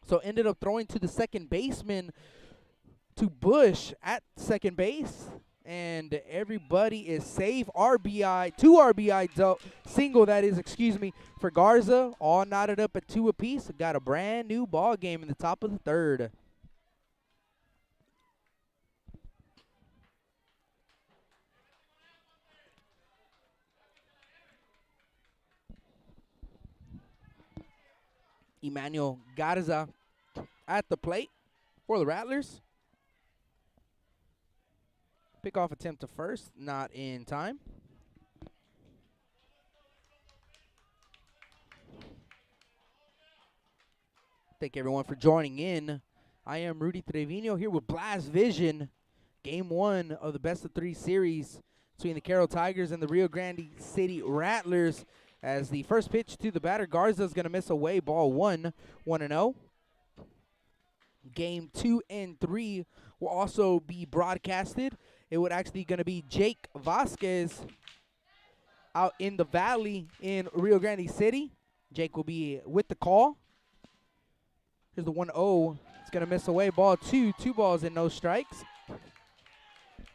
So ended up throwing to the second baseman, to Bush at second base. And everybody is safe. RBI, 2 RBI single, that is, for Garza. All knotted up at 2 apiece. Got a brand new ball game in the top of the third. Emmanuel Garza at the plate for the Rattlers. Pickoff attempt to first, not in time. Thank everyone for joining in. I am Rudy Trevino here with Blast Vision. Game 1 of the best of 3 series between the Carroll Tigers and the Rio Grande City Rattlers. As the first pitch to the batter, Garza is going to miss away. Ball 1, 1-0. Game 2 and 3 will also be broadcasted. It would actually going to be Jake Vasquez out in the valley in Rio Grande City. Jake will be with the call. Here's the 1-0. It's going to miss away. Ball 2, 2 balls and no strikes.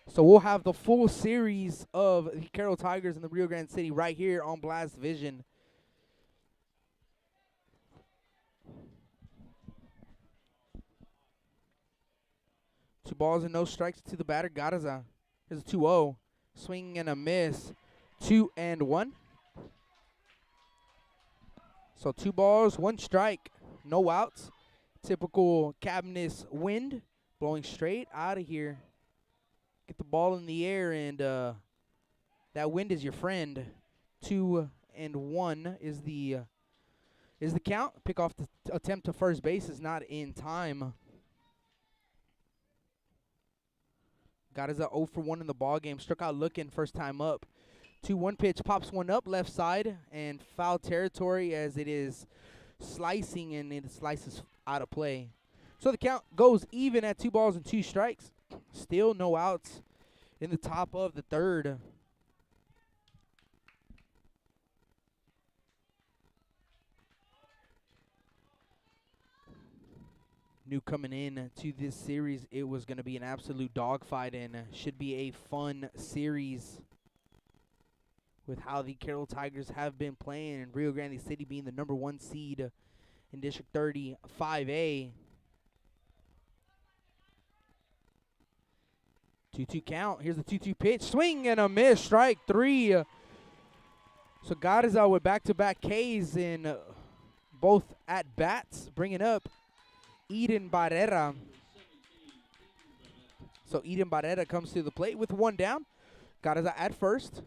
So we'll have the full series of the Carroll Tigers and the Rio Grande City right here on Blast Vision. Two balls and no strikes to the batter, Garza. Here's a 2-0. Swing and a miss. 2-1. So 2 balls, 1 strike, no outs. Typical Cabinets wind blowing straight out of here. Get the ball in the air, and that wind is your friend. 2-1 is the count. Pick off the attempt to first base is not in time. Garza 0 for 1 in the ball game. Struck out looking first time up. 2-1 pitch, pops one up left side and foul territory as it is slicing, and it slices out of play. So the count goes even at 2 balls and 2 strikes. Still no outs in the top of the third. New coming in to this series, it was going to be an absolute dogfight and should be a fun series with how the Carroll Tigers have been playing, and Rio Grande City being the number 1 seed in District 30 5A. 2-2 count. Here's the 2-2 pitch. Swing and a miss. Strike 3. So Garza with back-to-back Ks in both at-bats, bringing up Eden Barrera. So Eden Barrera comes to the plate with 1 down. Garza at first.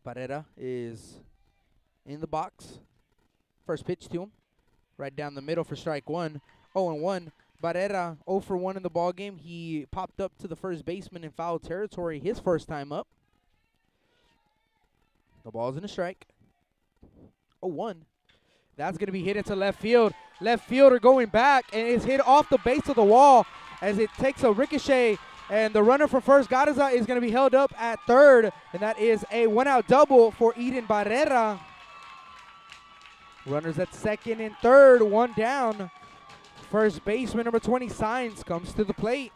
Barrera is in the box. First pitch to him. Right down the middle for strike 1. 0-1. Barrera 0 for 1 in the ball game. He popped up to the first baseman in foul territory his first time up. The ball's in a strike. 0-1. That's going to be hit into left field. Left fielder going back, and it's hit off the base of the wall as it takes a ricochet. And the runner for first, Garza, is going to be held up at third. And that is a 1-out double for Eden Barrera. Runners at second and third, 1 down. First baseman, number 20, Signs, comes to the plate.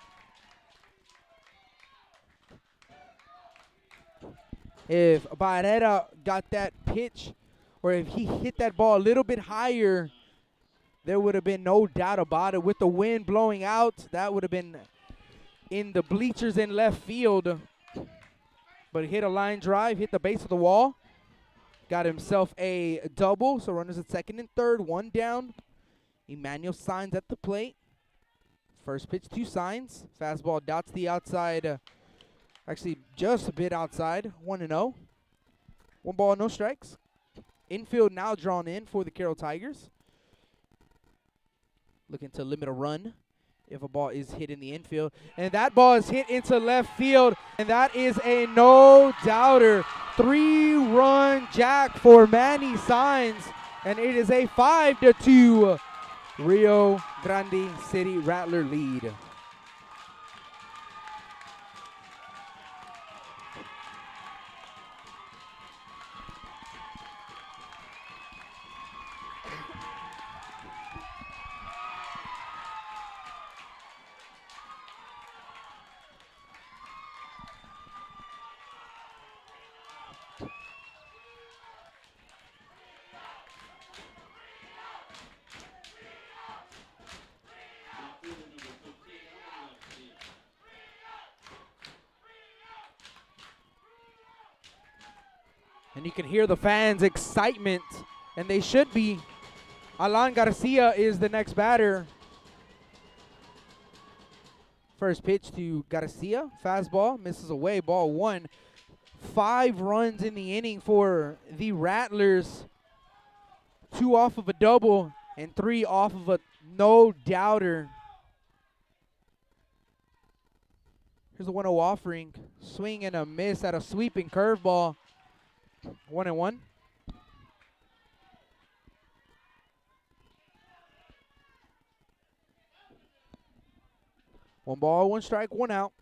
If Barrera got that pitch, or if he hit that ball a little bit higher, there would have been no doubt about it. With the wind blowing out, that would have been in the bleachers in left field. But he hit a line drive, hit the base of the wall. Got himself a double, so runners at second and third, one down. Emmanuel Signs at the plate. First pitch, 2 signs. Fastball dots the outside, actually just a bit outside, 1-0. 1 ball, no strikes. Infield now drawn in for the Carroll Tigers. Looking to limit a run if a ball is hit in the infield. And that ball is hit into left field, and that is a no-doubter. 3-run jack for Manny Signs, and it is a 5-2 Rio Grande City Rattler lead. And you can hear the fans' excitement, and they should be. Alan Garcia is the next batter. First pitch to Garcia, fastball, misses away, ball 1. 5 runs in the inning for the Rattlers. 2 off of a double and 3 off of a no-doubter. Here's a 1-0 offering. Swing and a miss at a sweeping curveball. 1-1. One ball, 1 strike, 1 out.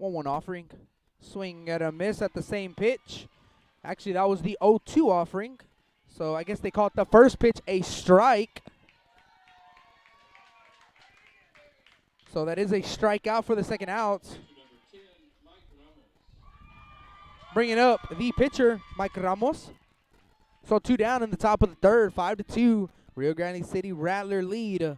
1-1 offering. Swing and a miss at the same pitch. Actually, that was the 0-2 offering. So I guess they called the first pitch a strike. So that is a strikeout for the second out. Bringing up the pitcher, Mike Ramos. So 2 down in the top of the third, 5-2. Rio Grande City Rattler lead.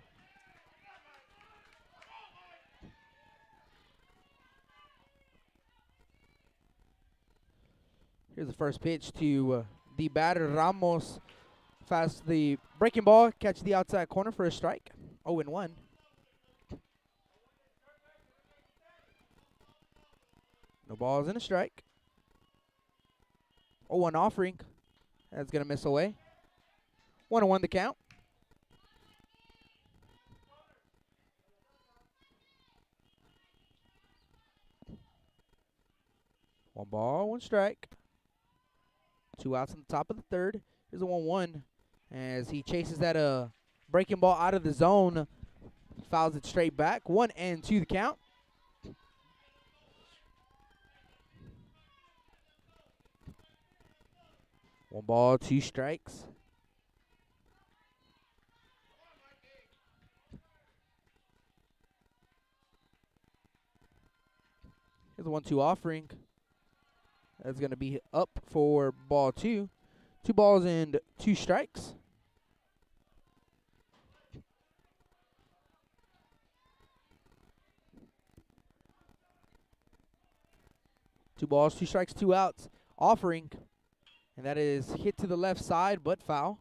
Here's the first pitch to the batter, Ramos. Fast the breaking ball, catch the outside corner for a strike. 0-1. No balls and a strike. 0-1 offering. That's going to miss away. 1-1 the count. One ball, 1 strike. 2 outs on the top of the third. Here's a 1-1 as he chases that breaking ball out of the zone. Fouls it straight back. 1-2 the count. One ball, 2 strikes. Here's a 1-2 offering. That's going to be up for ball 2. 2 balls and 2 strikes. Two balls, 2 strikes, 2 outs. Offering. And that is hit to the left side, but foul.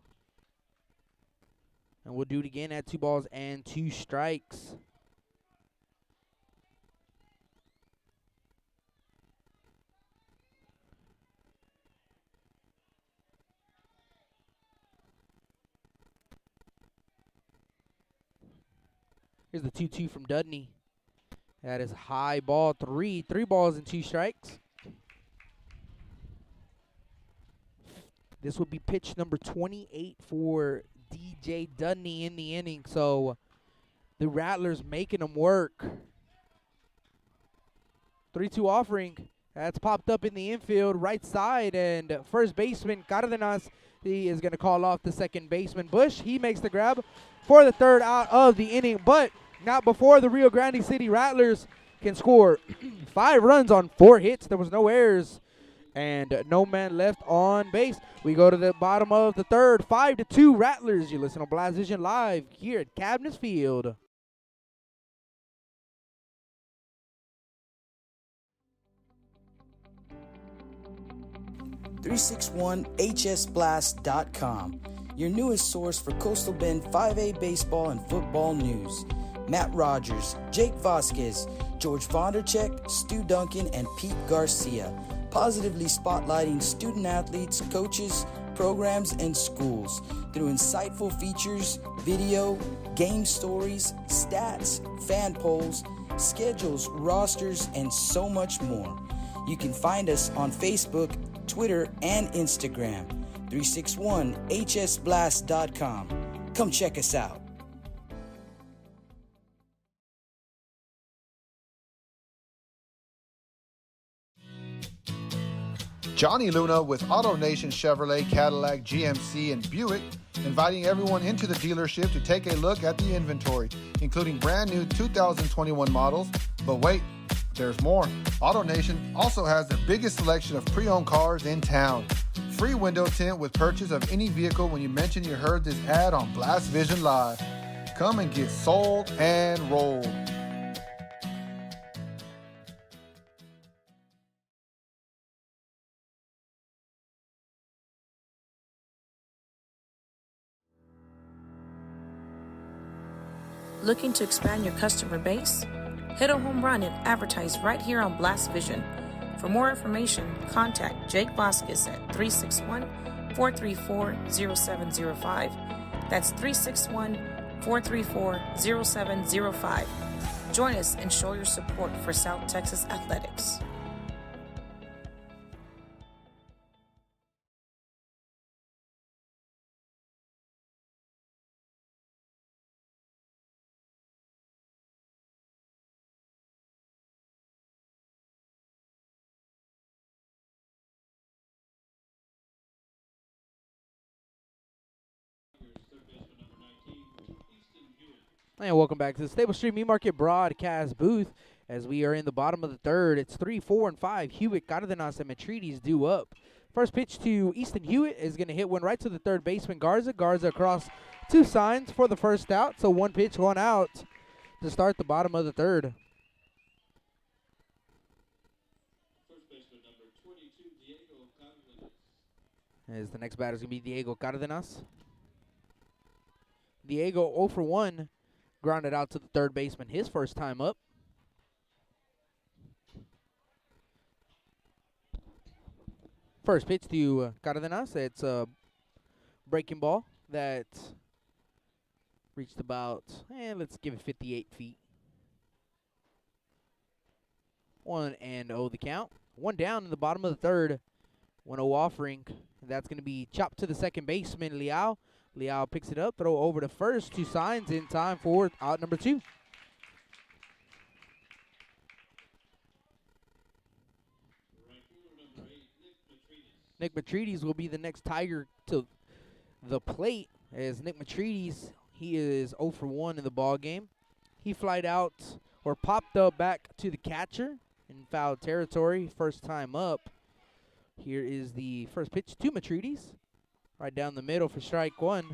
And we'll do it again at 2 balls and 2 strikes. Here's the 2-2 from Dudney. That is high ball 3. 3 balls and 2 strikes. This would be pitch number 28 for DJ Dudney in the inning. So the Rattlers making them work. 3-2 offering. That's popped up in the infield, right side. And first baseman Cardenas, he is going to call off the second baseman. Bush, he makes the grab for the third out of the inning. But not before the Rio Grande City Rattlers can score 5 runs on 4 hits. There was no errors and no man left on base. We go to the bottom of the third, 5-2 Rattlers. You listen on Blast Vision Live here at Cabinets Field. .361hsblast.com, your newest source for Coastal Bend 5A baseball and football news. Matt Rogers, Jake Vasquez, George Vondercheck, Stu Duncan, and Pete Garcia, positively spotlighting student athletes, coaches, programs, and schools through insightful features, video, game stories, stats, fan polls, schedules, rosters, and so much more. You can find us on Facebook, Twitter, and Instagram. 361hsblast.com. Come check us out. Johnny Luna with AutoNation Chevrolet, Cadillac, GMC, and Buick, inviting everyone into the dealership to take a look at the inventory, including brand new 2021 models. But wait, there's more. AutoNation also has the biggest selection of pre-owned cars in town. Free window tint with purchase of any vehicle when you mention you heard this ad on Blast Vision Live. Come and get sold and rolled. Looking to expand your customer base? Hit a home run and advertise right here on Blast Vision. For more information, contact Jake Vasquez at 361-434-0705. That's 361-434-0705. Join us and show your support for South Texas athletics. And welcome back to the Stable Street Meat Market broadcast booth as we are in the bottom of the third. It's 3, 4, and 5. Hewitt, Cardenas, and Matrides due up. First pitch to Easton Hewitt is going to hit one right to the third baseman, Garza. Garza across 2 signs for the first out. So 1 pitch, 1 out to start the bottom of the third. First baseman number 22, Diego Cardenas. As the next batter is going to be Diego Cardenas. Diego 0 for 1. Grounded out to the third baseman his first time up. First pitch to Cardenas. It's a breaking ball that reached about, let's give it 58 feet. 1-0 the count. 1 down in the bottom of the third. 1-0 offering. And that's going to be chopped to the second baseman, Liao. Liao picks it up, throw over to first. 2 signs in time for out number 2. Right fielder number 8, Nick Matrides. Nick Matrides will be the next Tiger to the plate as Nick Matrides, he is 0 for 1 in the ball game. He flied out or popped up back to the catcher in foul territory first time up. Here is the first pitch to Matrides. Right down the middle for strike 1.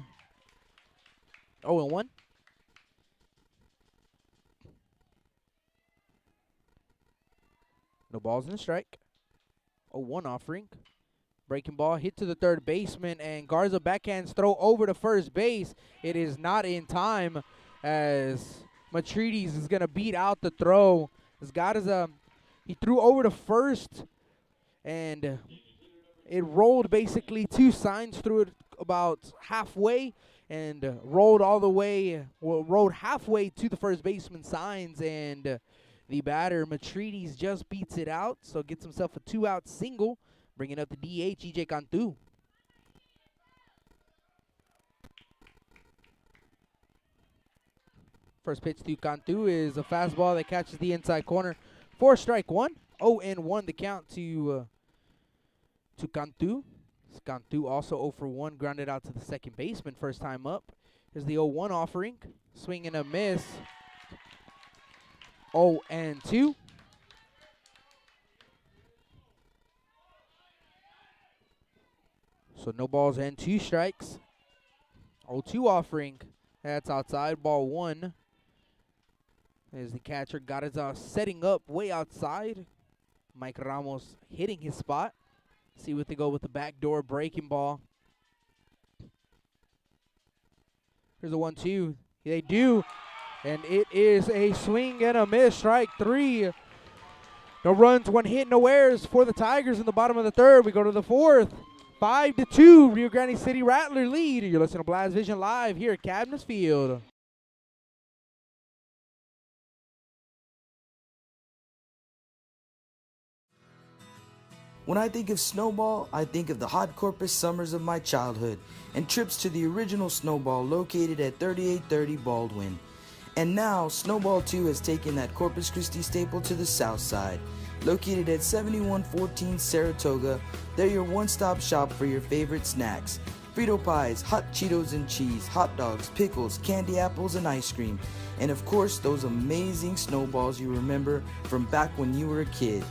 0-1. No balls in the strike. 0-1 offering. Breaking ball hit to the third baseman, and Garza backhands throw over to first base. It is not in time as Matrides is going to beat out the throw. As Garza, he threw over to first, and it rolled basically 2 signs through it about halfway and rolled all the way, rolled halfway to the first baseman signs, and the batter, Matrides, just beats it out, so gets himself a 2-out single, bringing up the DH, EJ Cantu. First pitch to Cantu is a fastball that catches the inside corner for strike 1. 0-1 the count to Cantu. Cantu also 0 for 1, grounded out to the second baseman first time up. Here's the 0-1 offering. Swing and a miss. 0-2. So no balls and 2 strikes. 0-2 offering. That's outside. Ball 1. As the catcher Garza setting up way outside. Mike Ramos hitting his spot. See what they go with the backdoor breaking ball. Here's a 1-2. They do. And it is a swing and a miss. Strike 3. No runs, 1 hit, no errors for the Tigers in the bottom of the 3rd. We go to the 4th. 5-2. Rio Grande City Rattler lead. You're listening to Blast Vision live here at Cabinets Field. When I think of Snowball, I think of the hot Corpus summers of my childhood and trips to the original Snowball located at 3830 Baldwin. And now, Snowball 2 has taken that Corpus Christi staple to the south side. Located at 7114 Saratoga, they're your one-stop shop for your favorite snacks. Frito pies, hot Cheetos and cheese, hot dogs, pickles, candy apples, and ice cream. And of course, those amazing snowballs you remember from back when you were a kid.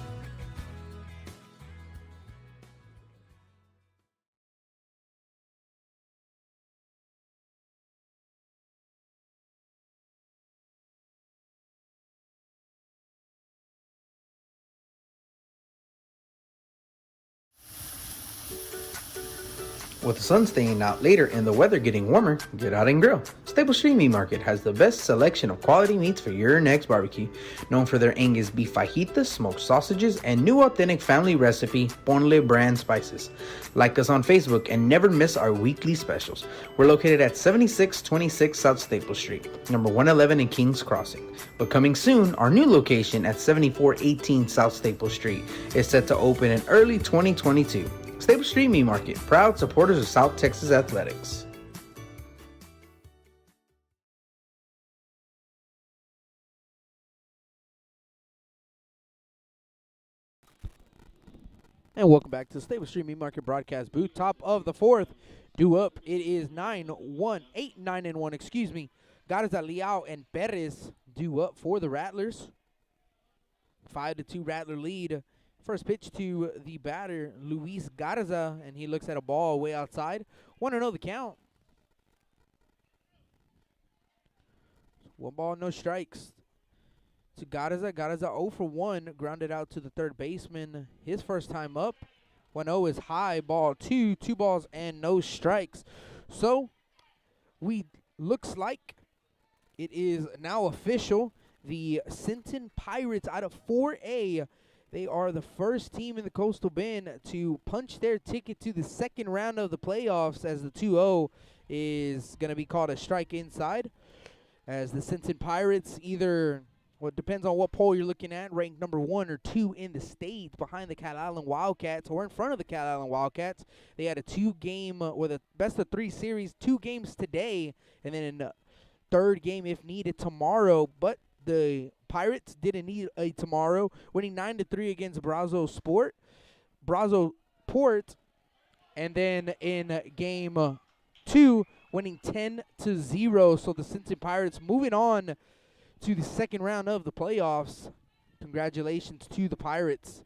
With the sun staying out later and the weather getting warmer, get out and grill. Stable Street Meat Market has the best selection of quality meats for your next barbecue. Known for their Angus beef fajitas, smoked sausages, and new authentic family recipe Ponle brand spices. Like us on Facebook and never miss our weekly specials. We're located at 7626 South Staple Street, number 111 in Kings Crossing. But coming soon, our new location at 7418 South Staple Street is set to open in early 2022. Stable Street Meat Market, proud supporters of South Texas athletics. And welcome back to the Stable Street Meat Market broadcast booth. Top of the 4th, due up. It is 9-1, excuse me. Garza, Leal, and Perez due up for the Rattlers. 5-2 Rattler lead. First pitch to the batter, Luis Garza, and he looks at a ball way outside. 1-0 the count. 1 ball, no strikes to Garza. Garza 0 for 1, grounded out to the third baseman. His first time up. 1-0 is high, ball 2, 2 balls and no strikes. So, looks like it is now official. The Sinton Pirates out of 4A, they are the first team in the Coastal Bend to punch their ticket to the second round of the playoffs, as the 2-0 is going to be called a strike inside. As the Sinton Pirates either, well, it depends on what poll you're looking at, ranked number 1 or 2 in the state behind the Cat Island Wildcats or in front of the Cat Island Wildcats. They had a 2-game, or the best of 3 series, 2 games today, and then a 3rd game if needed tomorrow. But the Pirates didn't need a tomorrow, winning 9-3 against Brazo Port, and then in game 2, winning 10-0. So the Sinton Pirates moving on to the second round of the playoffs. Congratulations to the Pirates.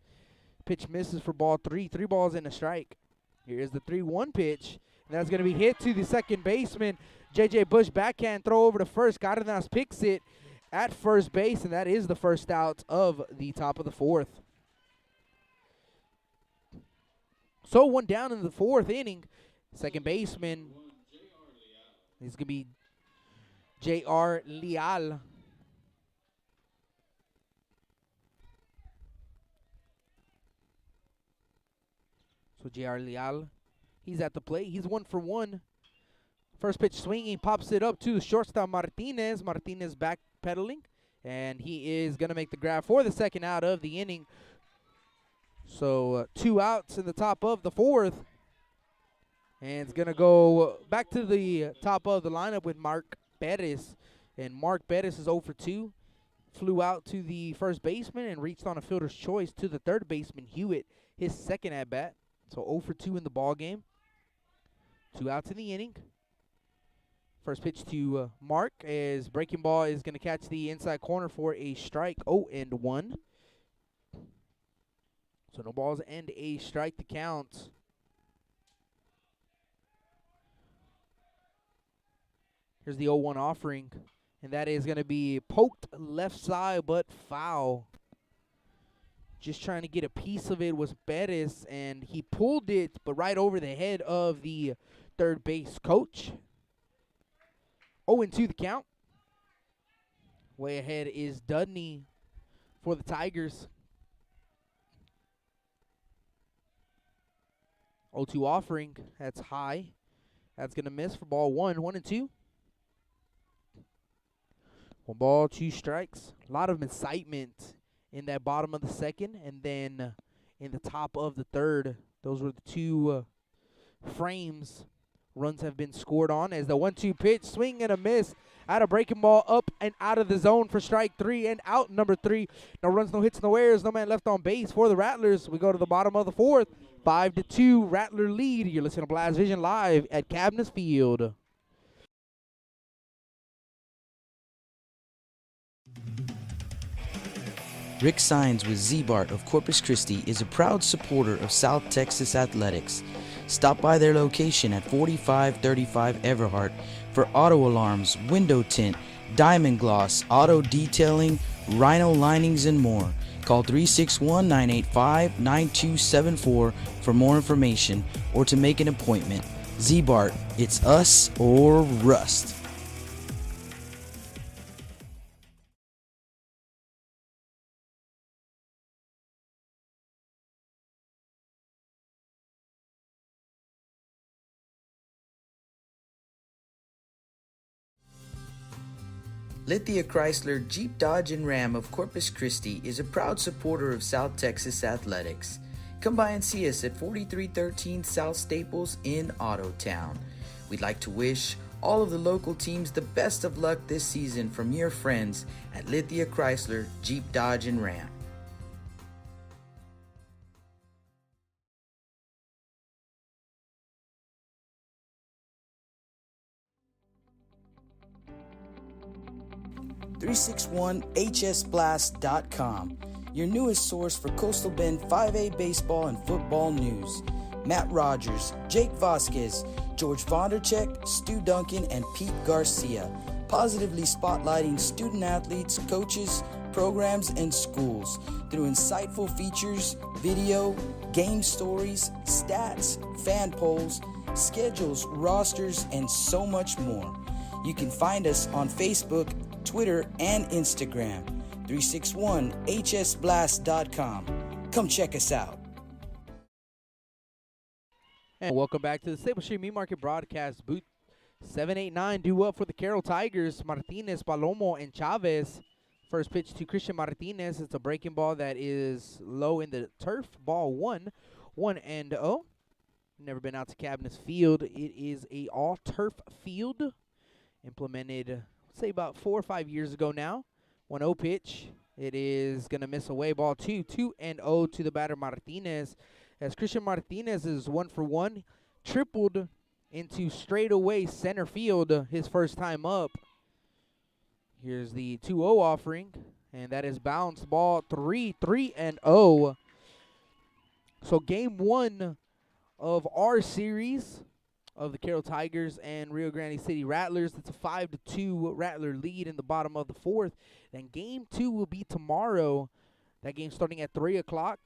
Pitch misses for ball 3, 3 balls and a strike. Here's the 3-1 pitch, and that's going to be hit to the second baseman. J.J. Bush backhand throw over to first. Cardenas picks it at first base, and that is the first out of the top of the 4th. So 1 down in the 4th inning. Second baseman is going to be J.R. Leal. So J.R. Leal, he's at the plate. He's 1 for 1. First pitch swinging, pops it up to the shortstop Martinez. Martinez backpedaling, and he is going to make the grab for the second out of the inning. So 2 outs in the top of the 4th. And it's going to go back to the top of the lineup with Mark Perez. And Mark Perez is 0 for 2. Flew out to the first baseman and reached on a fielder's choice to the third baseman, Hewitt, his second at-bat. So 0 for 2 in the ball game. 2 outs in the inning. First pitch to Mark as breaking ball is going to catch the inside corner for a strike. 0-1. So no balls and a strike to count. Here's the 0-1 offering, and that is going to be poked left side but foul. Just trying to get a piece of it was Bettis, and he pulled it, but right over the head of the third base coach. 0-2 the count. Way ahead is Dudney for the Tigers. 0-2 offering. That's high. That's going to miss for ball 1. 1-2. 1 ball, 2 strikes. A lot of excitement in that bottom of the second, and then in the top of the third. Those were the 2 frames runs have been scored on as the 1-2 pitch, swing and a miss. Out of breaking ball, up and out of the zone for strike 3 and out number 3. No runs, no hits, no errors, no man left on base for the Rattlers. We go to the bottom of the 4th. 5-2 Rattler lead. You're listening to Blast Vision live at Cabinets Field. Rick Sines with Z-Bart of Corpus Christi is a proud supporter of South Texas athletics. Stop by their location at 4535 Everhart for auto alarms, window tint, diamond gloss, auto detailing, rhino linings, and more. Call 361-985-9274 for more information or to make an appointment. Z-Bart, it's us or rust. Lithia Chrysler Jeep Dodge and Ram of Corpus Christi is a proud supporter of South Texas athletics. Come by and see us at 4313 South Staples in Autotown. We'd like to wish all of the local teams the best of luck this season from your friends at Lithia Chrysler Jeep Dodge and Ram. .361hsblast.com, your newest source for Coastal Bend 5A baseball and football news. Matt Rogers, Jake Vasquez, George Vondercheck, Stu Duncan, and Pete Garcia, positively spotlighting student athletes, coaches, programs, and schools through insightful features, video, game stories, stats, fan polls, schedules, rosters, and so much more. You can find us on Facebook, Twitter, and Instagram. 361hsblast.com. Come check us out. And welcome back to the Staples Street Meat Market broadcast booth. 7-8-9 due up for the Carroll Tigers. Martinez, Palomo, and Chavez. First pitch to Christian Martinez. It's a breaking ball that is low in the turf. Ball 1. 1-0. Never been out to Cabinets Field. It is a all-turf field. Implemented, say, about 4 or 5 years ago now. 1-0 pitch. It is going to miss away. Ball 2. 2-0 to the batter Martinez. As Christian Martinez is 1 for 1. Tripled into straightaway center field his first time up. Here's the 2-0 offering. And that is bounced. Ball 3. 3-0. So game 1 of our series of the Carroll Tigers and Rio Grande City Rattlers. It's a 5-2 Rattler lead in the bottom of the 4th. Then game 2 will be tomorrow. That game starting at 3 o'clock.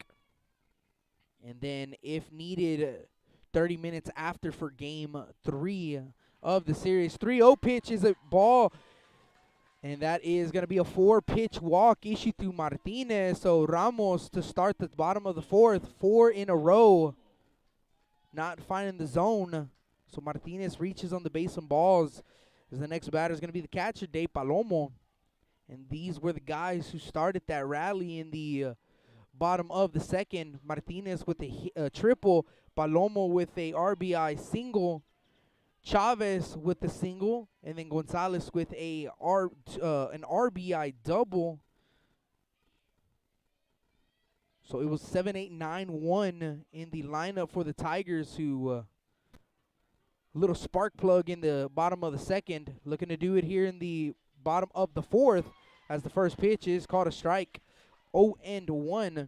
And then if needed, 30 minutes after for game 3 of the series. 3-0 pitch is a ball. And that is going to be a 4-pitch walk issued to Martinez. So Ramos to start the bottom of the 4th. 4 in a row. Not finding the zone. So Martinez reaches on the base and balls. As the next batter is going to be the catcher, Dave Palomo. And these were the guys who started that rally in the bottom of the second. Martinez with a triple. Palomo with a RBI single. Chavez with the single. And then Gonzalez with an RBI double. So it was 7-8-9-1 in the lineup for the Tigers, who little spark plug in the bottom of the second. Looking to do it here in the bottom of the fourth as the first pitch is called a strike. 0-1.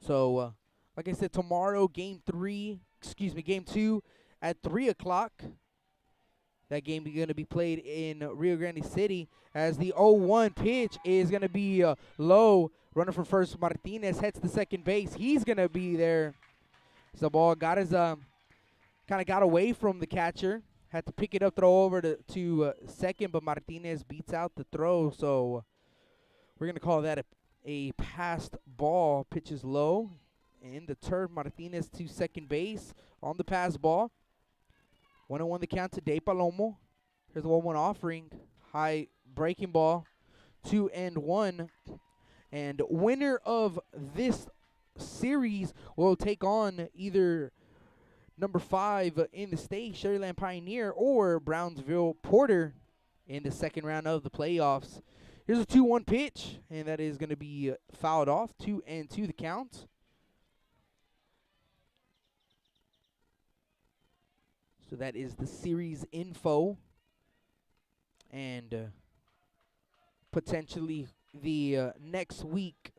So, like I said, tomorrow, game 2 at 3 o'clock. That game is going to be played in Rio Grande City as the 0-1 pitch is going to be low. Runner for first, Martinez heads to second base. He's going to be there. So the ball got his, kind of got away from the catcher. Had to pick it up, throw over to second, but Martinez beats out the throw. So we're going to call that a passed ball. Pitches low in the turf. Martinez to second base on the pass ball. 1-1 the count to De Palomo. Here's the 1-1 offering. High breaking ball. 2-1. And winner of this series will take on either number 5 in the state, Sugarland Pioneer, or Brownsville Porter in the second round of the playoffs. Here's a 2-1 pitch, and that is going to be fouled off. 2-2 the count. So that is the series info, and potentially the next week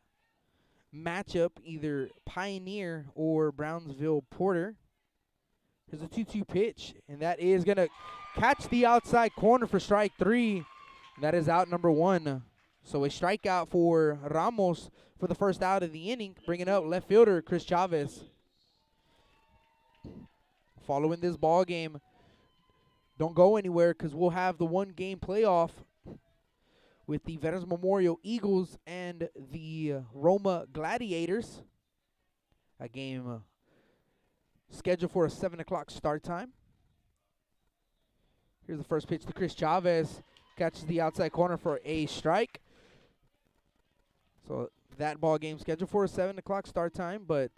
matchup, either Pioneer or Brownsville Porter. Here's a 2-2 pitch, and that is going to catch the outside corner for strike 3. And that is out number 1. So a strikeout for Ramos for the first out of the inning, bringing up left fielder Chris Chavez. Following this ball game, don't go anywhere because we'll have the 1-game playoff with the Veterans Memorial Eagles and the Roma Gladiators. A game scheduled for a 7 o'clock start time. Here's the first pitch to Chris Chavez. Catches the outside corner for a strike. So that ball game scheduled for a 7 o'clock start time, but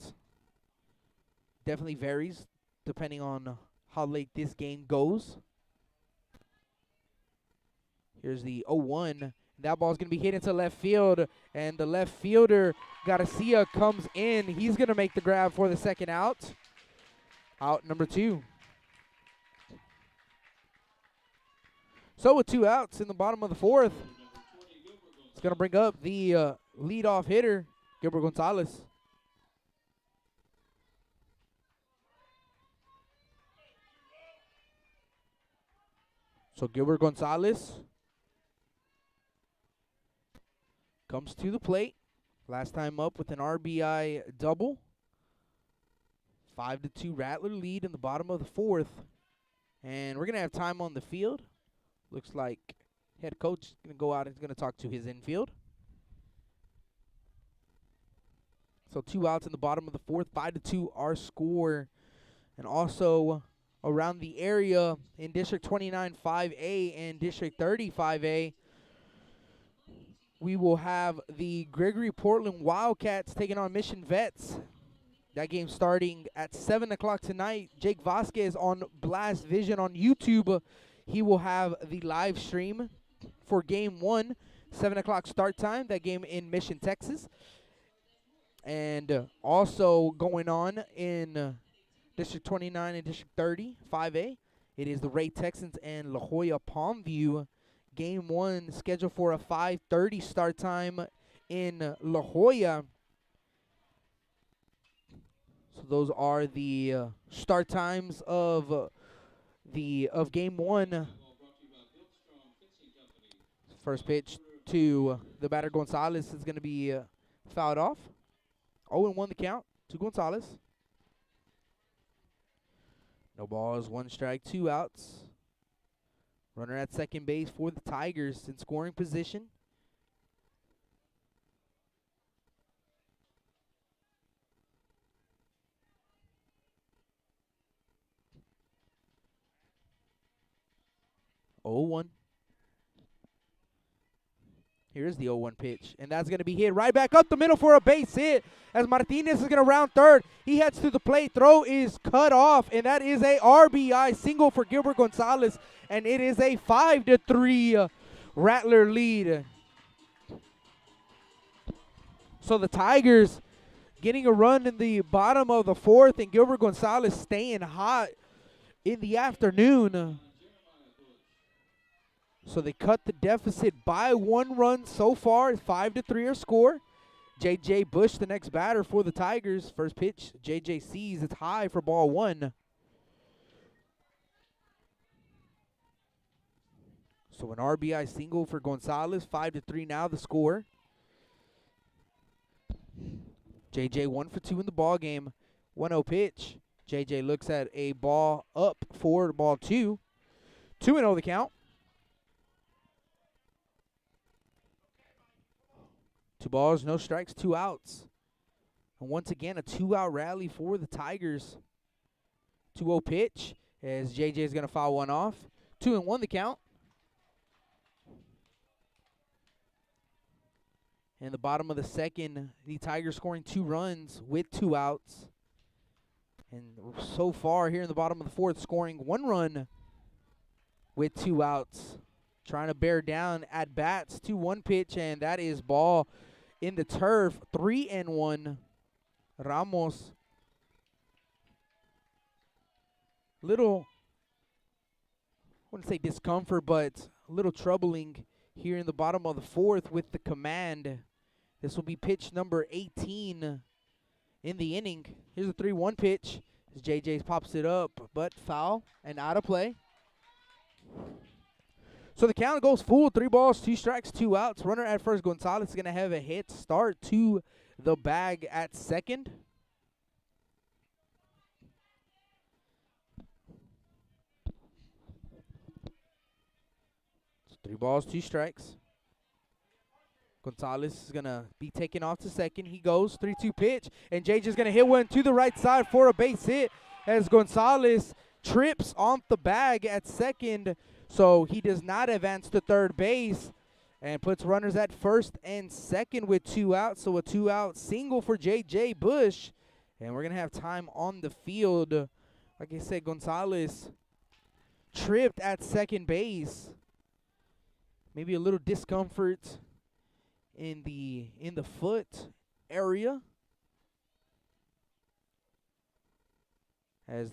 definitely varies depending on how late this game goes. Here's the 0-1. That ball's going to be hit into left field, and the left fielder, Garcia, comes in. He's going to make the grab for the second out. Out number 2. So with 2 outs in the bottom of the fourth, it's going to bring up the leadoff hitter, Gilbert Gonzalez. So Gilbert Gonzalez comes to the plate. Last time up with an RBI double. 5-2 Rattler lead in the bottom of the fourth. And we're going to have time on the field. Looks like head coach is going to go out and is going to talk to his infield. So 2 outs in the bottom of the fourth. 5-2 our score. And also around the area in District 29 5A and District 30 5A, we will have the Gregory Portland Wildcats taking on Mission Vets. That game starting at 7 o'clock tonight. Jake Vasquez on Blast Vision on YouTube. He will have the live stream for game 1. 7 o'clock start time. That game in Mission, Texas. And also going on in District 29 and District 30, 5A. It is the Ray Texans and La Jolla Palmview. Game 1 scheduled for a 5:30 start time in La Jolla. So those are the start times of game 1. First pitch to the batter Gonzalez is going to be fouled off. 0-1 the count to Gonzalez. No balls, 1 strike, 2 outs. Runner at second base for the Tigers in scoring position. Here's the 0-1 pitch, and that's going to be hit right back up the middle for a base hit as Martinez is going to round third. He heads to the plate. Throw is cut off, and that is a RBI single for Gilbert Gonzalez, and it is a 5-3 Rattler lead. So the Tigers getting a run in the bottom of the fourth, and Gilbert Gonzalez staying hot in the afternoon. So they cut the deficit by 1 run so far. 5-3 our score. J.J. Bush, the next batter for the Tigers. First pitch, J.J. sees. It's high for ball 1. So an RBI single for Gonzalez. 5-3 now the score. J.J. 1 for 2 in the ball game. 1-0 pitch. J.J. looks at a ball up for ball 2. 2-0 the count. 2 balls, no strikes, 2 outs. And once again, a 2-out rally for the Tigers. 2-0 pitch as J.J. is going to foul one off. 2-1 the count. In the bottom of the second, the Tigers scoring 2 runs with 2 outs. And so far here in the bottom of the fourth, scoring 1 run with 2 outs. Trying to bear down at bats. 2-1 pitch, and that is ball in the turf. 3-1. Ramos. Little, I wouldn't say discomfort, but a little troubling here in the bottom of the fourth with the command. This will be pitch number 18 in the inning. Here's a 3-1 pitch as JJ pops it up, but foul and out of play. So the count goes full. 3 balls, 2 strikes, 2 outs. Runner at first. Gonzalez is going to have a hit start to the bag at second. It's 3 balls, 2 strikes. Gonzalez is going to be taken off to second. He goes, 3-2 pitch, and JJ's going to hit one to the right side for a base hit as Gonzalez trips off the bag at second, so he does not advance to third base and puts runners at first and second with 2 outs, so a 2-out single for J.J. Bush, and we're going to have time on the field. Like I said, Gonzalez tripped at second base. Maybe a little discomfort in the foot area as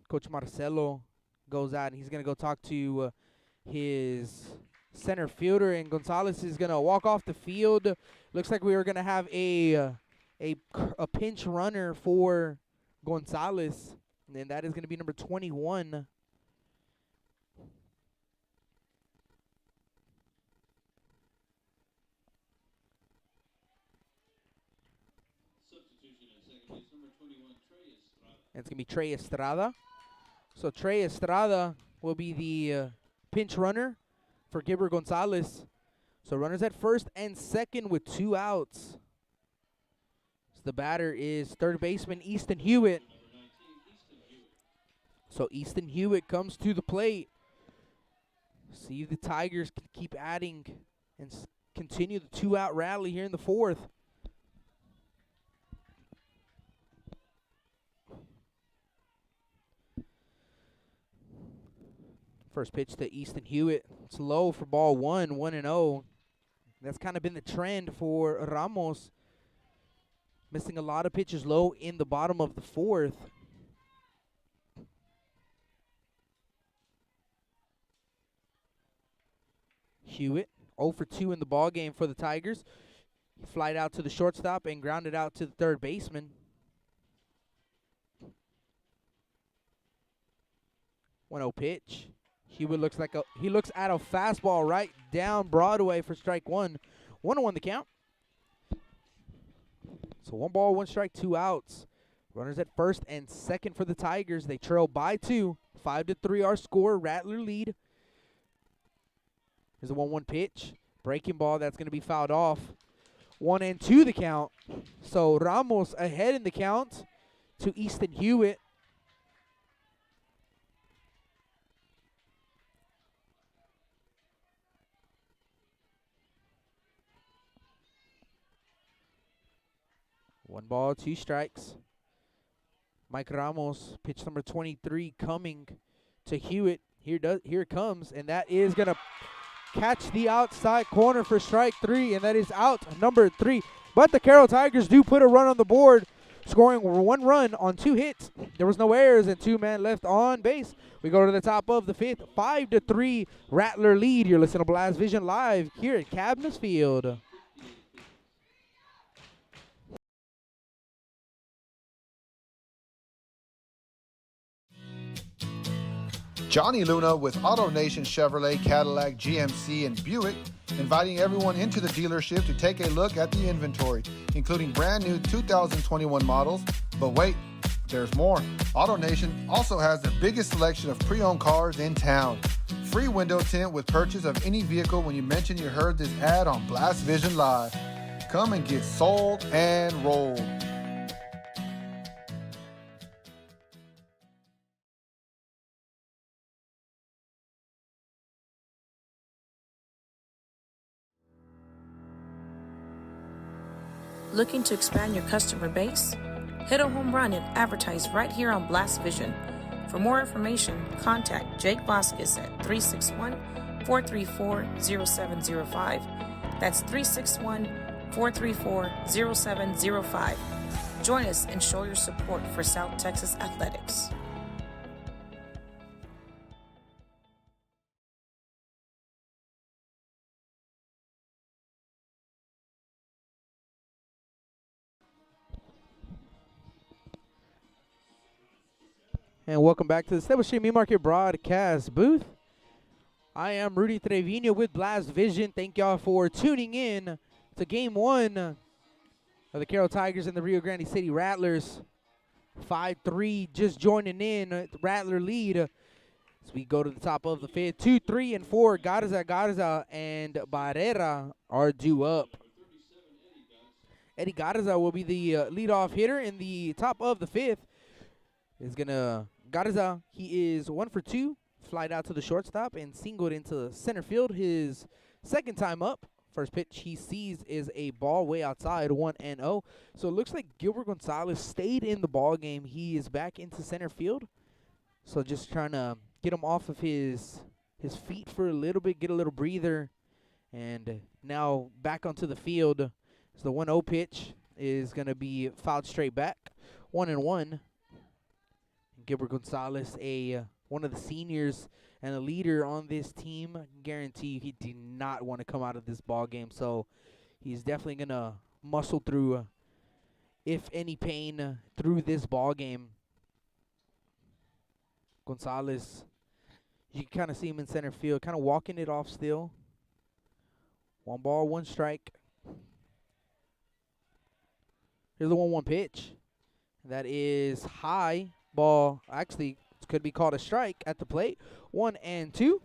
Coach Marcelo goes out and he's going to go talk to his center fielder, and Gonzalez is going to walk off the field. Looks like we are going to have a pinch runner for Gonzalez, and that is going to be number 21. It's going to be Trey Estrada. So Trey Estrada will be the pinch runner for Gibber Gonzalez. So runners at first and second with 2 outs. So the batter is third baseman Easton Hewitt. So Easton Hewitt comes to the plate. See if the Tigers can keep adding and continue the 2-out rally here in the fourth. First pitch to Easton Hewitt. It's low for ball 1, 1-0. That's kind of been the trend for Ramos. Missing a lot of pitches low in the bottom of the fourth. Hewitt, 0 for 2 in the ball game for the Tigers. He flied out to the shortstop and grounded out to the third baseman. 1-0 pitch. Hewitt looks at a fastball right down Broadway for strike 1. 1-1 the count. So 1 ball, 1 strike, 2 outs. Runners at first and second for the Tigers. They trail by 2. 5-3 our score. Rattler lead. Here's a 1-1 pitch. Breaking ball that's going to be fouled off. 1-2 the count. So Ramos ahead in the count to Easton Hewitt. One ball, 2 strikes. Mike Ramos, pitch number 23, coming to Hewitt. Here it comes, and that is going to catch the outside corner for strike 3, and that is out number 3. But the Carroll Tigers do put a run on the board. scoring 1 run on 2 hits. There was no errors and 2 men left on base. We go to the top of the 5th, 5-3 Rattler lead. You're listening to Blast Vision live here at Cabinets Field. Johnny Luna with AutoNation Chevrolet, Cadillac, GMC, and Buick, inviting everyone into the dealership to take a look at the inventory, including brand new 2021 models. But wait, there's more. AutoNation also has the biggest selection of pre-owned cars in town. Free window tint with purchase of any vehicle when you mention you heard this ad on Blast Vision Live. Come and get sold and rolled. Looking to expand your customer base? Hit a home run and advertise right here on Blast Vision. For more information, contact Jake Vasquez at 361-434-0705. That's 361-434-0705. Join us and show your support for South Texas athletics. And welcome back to the Stable Street Meat Market broadcast booth. I am Rudy Trevino with Blast Vision. Thank y'all for tuning in to Game 1 of the Carroll Tigers and the Rio Grande City Rattlers. 5-3 just joining in. Rattler lead as we go to the top of the 5th. 2, 3, and 4. Garza, and Barrera are due up. Eddie Garza will be the leadoff hitter in the top of the 5th. Garza, he is 1 for 2, flied out to the shortstop and singled into center field his second time up. First pitch he sees is a ball way outside, 1-0. So it looks like Gilbert Gonzalez stayed in the ball game. He is back into center field. So just trying to get him off of his feet for a little bit, get a little breather. And now back onto the field. So the 1-0 pitch is going to be fouled straight back, 1-1. Gilbert Gonzalez, one of the seniors and a leader on this team, I guarantee you he did not want to come out of this ball game. So he's definitely going to muscle through, if any pain, through this ball game. Gonzalez, you can kind of see him in center field, kind of walking it off still. 1 ball, 1 strike. Here's the 1-1 pitch. That is high. Ball actually could be called a strike at the plate. 1-2.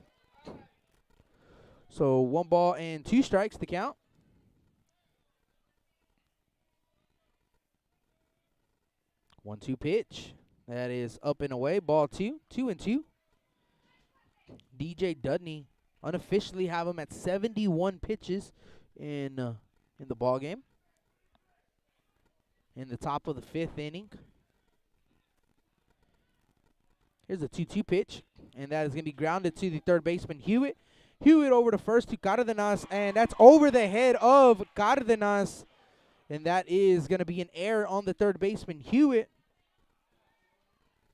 So 1 ball and 2 strikes to count. One, 2 pitch. That is up and away. Ball 2. 2-2. DJ Dudney unofficially have him at 71 pitches in the ball game. In the top of the 5th inning. Here's a 2-2 pitch, and that is going to be grounded to the third baseman, Hewitt. Hewitt over to first to Cardenas, and that's over the head of Cardenas. And that is going to be an error on the third baseman, Hewitt.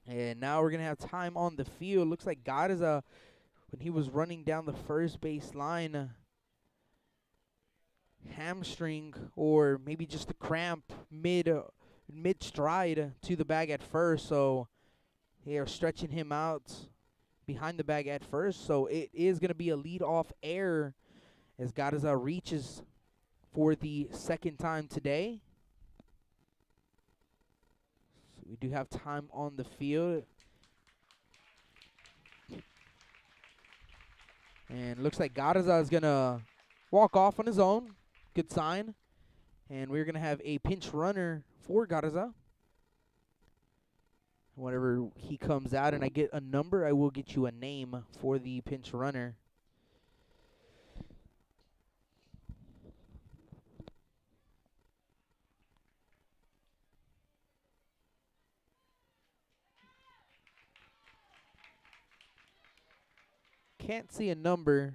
And now we're going to have time on the field. Looks like Garza, when he was running down the first base line, hamstring or maybe just a cramp mid-stride to the bag at first. So they are stretching him out behind the bag at first. So it is going to be a leadoff error as Garza reaches for the second time today. So we do have time on the field. And looks like Garza is going to walk off on his own. Good sign. And we're going to have a pinch runner for Garza. Whenever he comes out and I get a number, I will get you a name for the pinch runner. Can't see a number.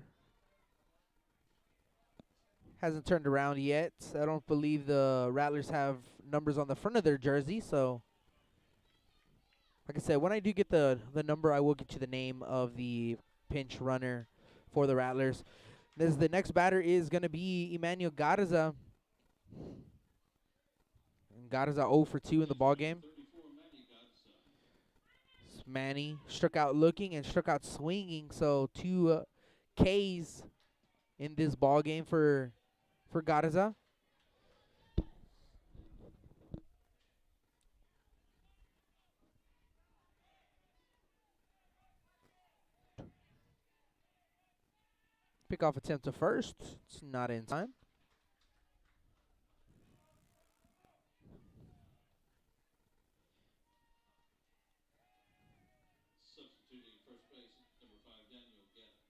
hasn't turned around yet. I don't believe the Rattlers have numbers on the front of their jersey, so like I said, when I do get the number, I will get you the name of the pinch runner for the Rattlers. The next batter is going to be Emmanuel Garza. Garza 0 for 2 in the ball game. Manny struck out looking and struck out swinging, so 2 Ks in this ball game for Garza. Pickoff attempt to first. It's not in time. Substituting first base, number 5, Daniel Guerra.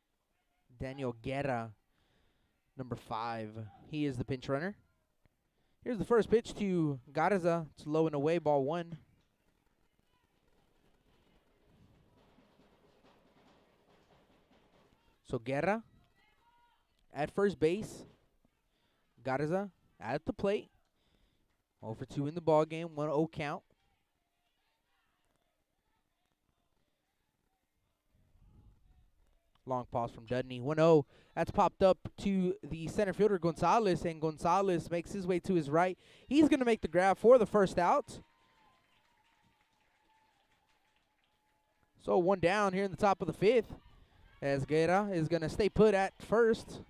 Daniel Guerra, number 5. He is the pinch runner. Here's the first pitch to Garza. It's low and away, ball 1. So Guerra at first base. Garza at the plate. 0 for 2 in the ball game. 1-0 count. Long pause from Dudney. 1-0. That's popped up to the center fielder, Gonzalez, and Gonzalez makes his way to his right. He's going to make the grab for the first out. So 1 down here in the top of the 5th, as Guerra is going to stay put at first.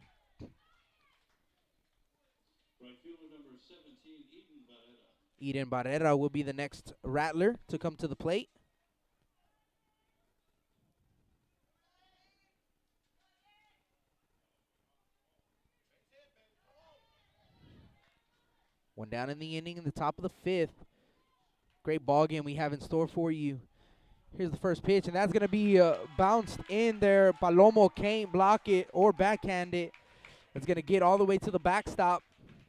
Right fielder number 17, Eden Barrera. Eden Barrera will be the next Rattler to come to the plate. One down in the inning in the top of the 5th. Great ball game we have in store for you. Here's the first pitch, and that's going to be bounced in there. Palomo can't block it or backhand it. It's going to get all the way to the backstop.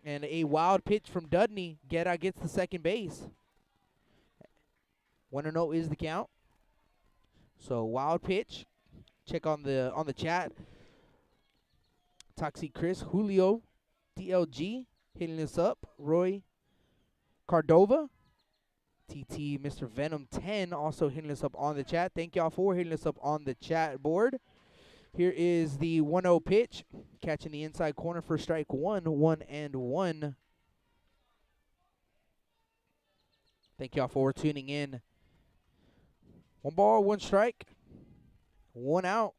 And a wild pitch from Dudney. Guerra gets the second base. 1-0 is the count. So wild pitch. Check on the chat. Toxic Chris, Julio, DLG hitting this up. Roy Cardova, TT, Mr. Venom 10 also hitting us up on the chat. Thank y'all for hitting us up on the chat board. Here is the 1-0 pitch. Catching the inside corner for strike 1, 1-1. Thank y'all for tuning in. 1 ball, 1 strike, 1 out.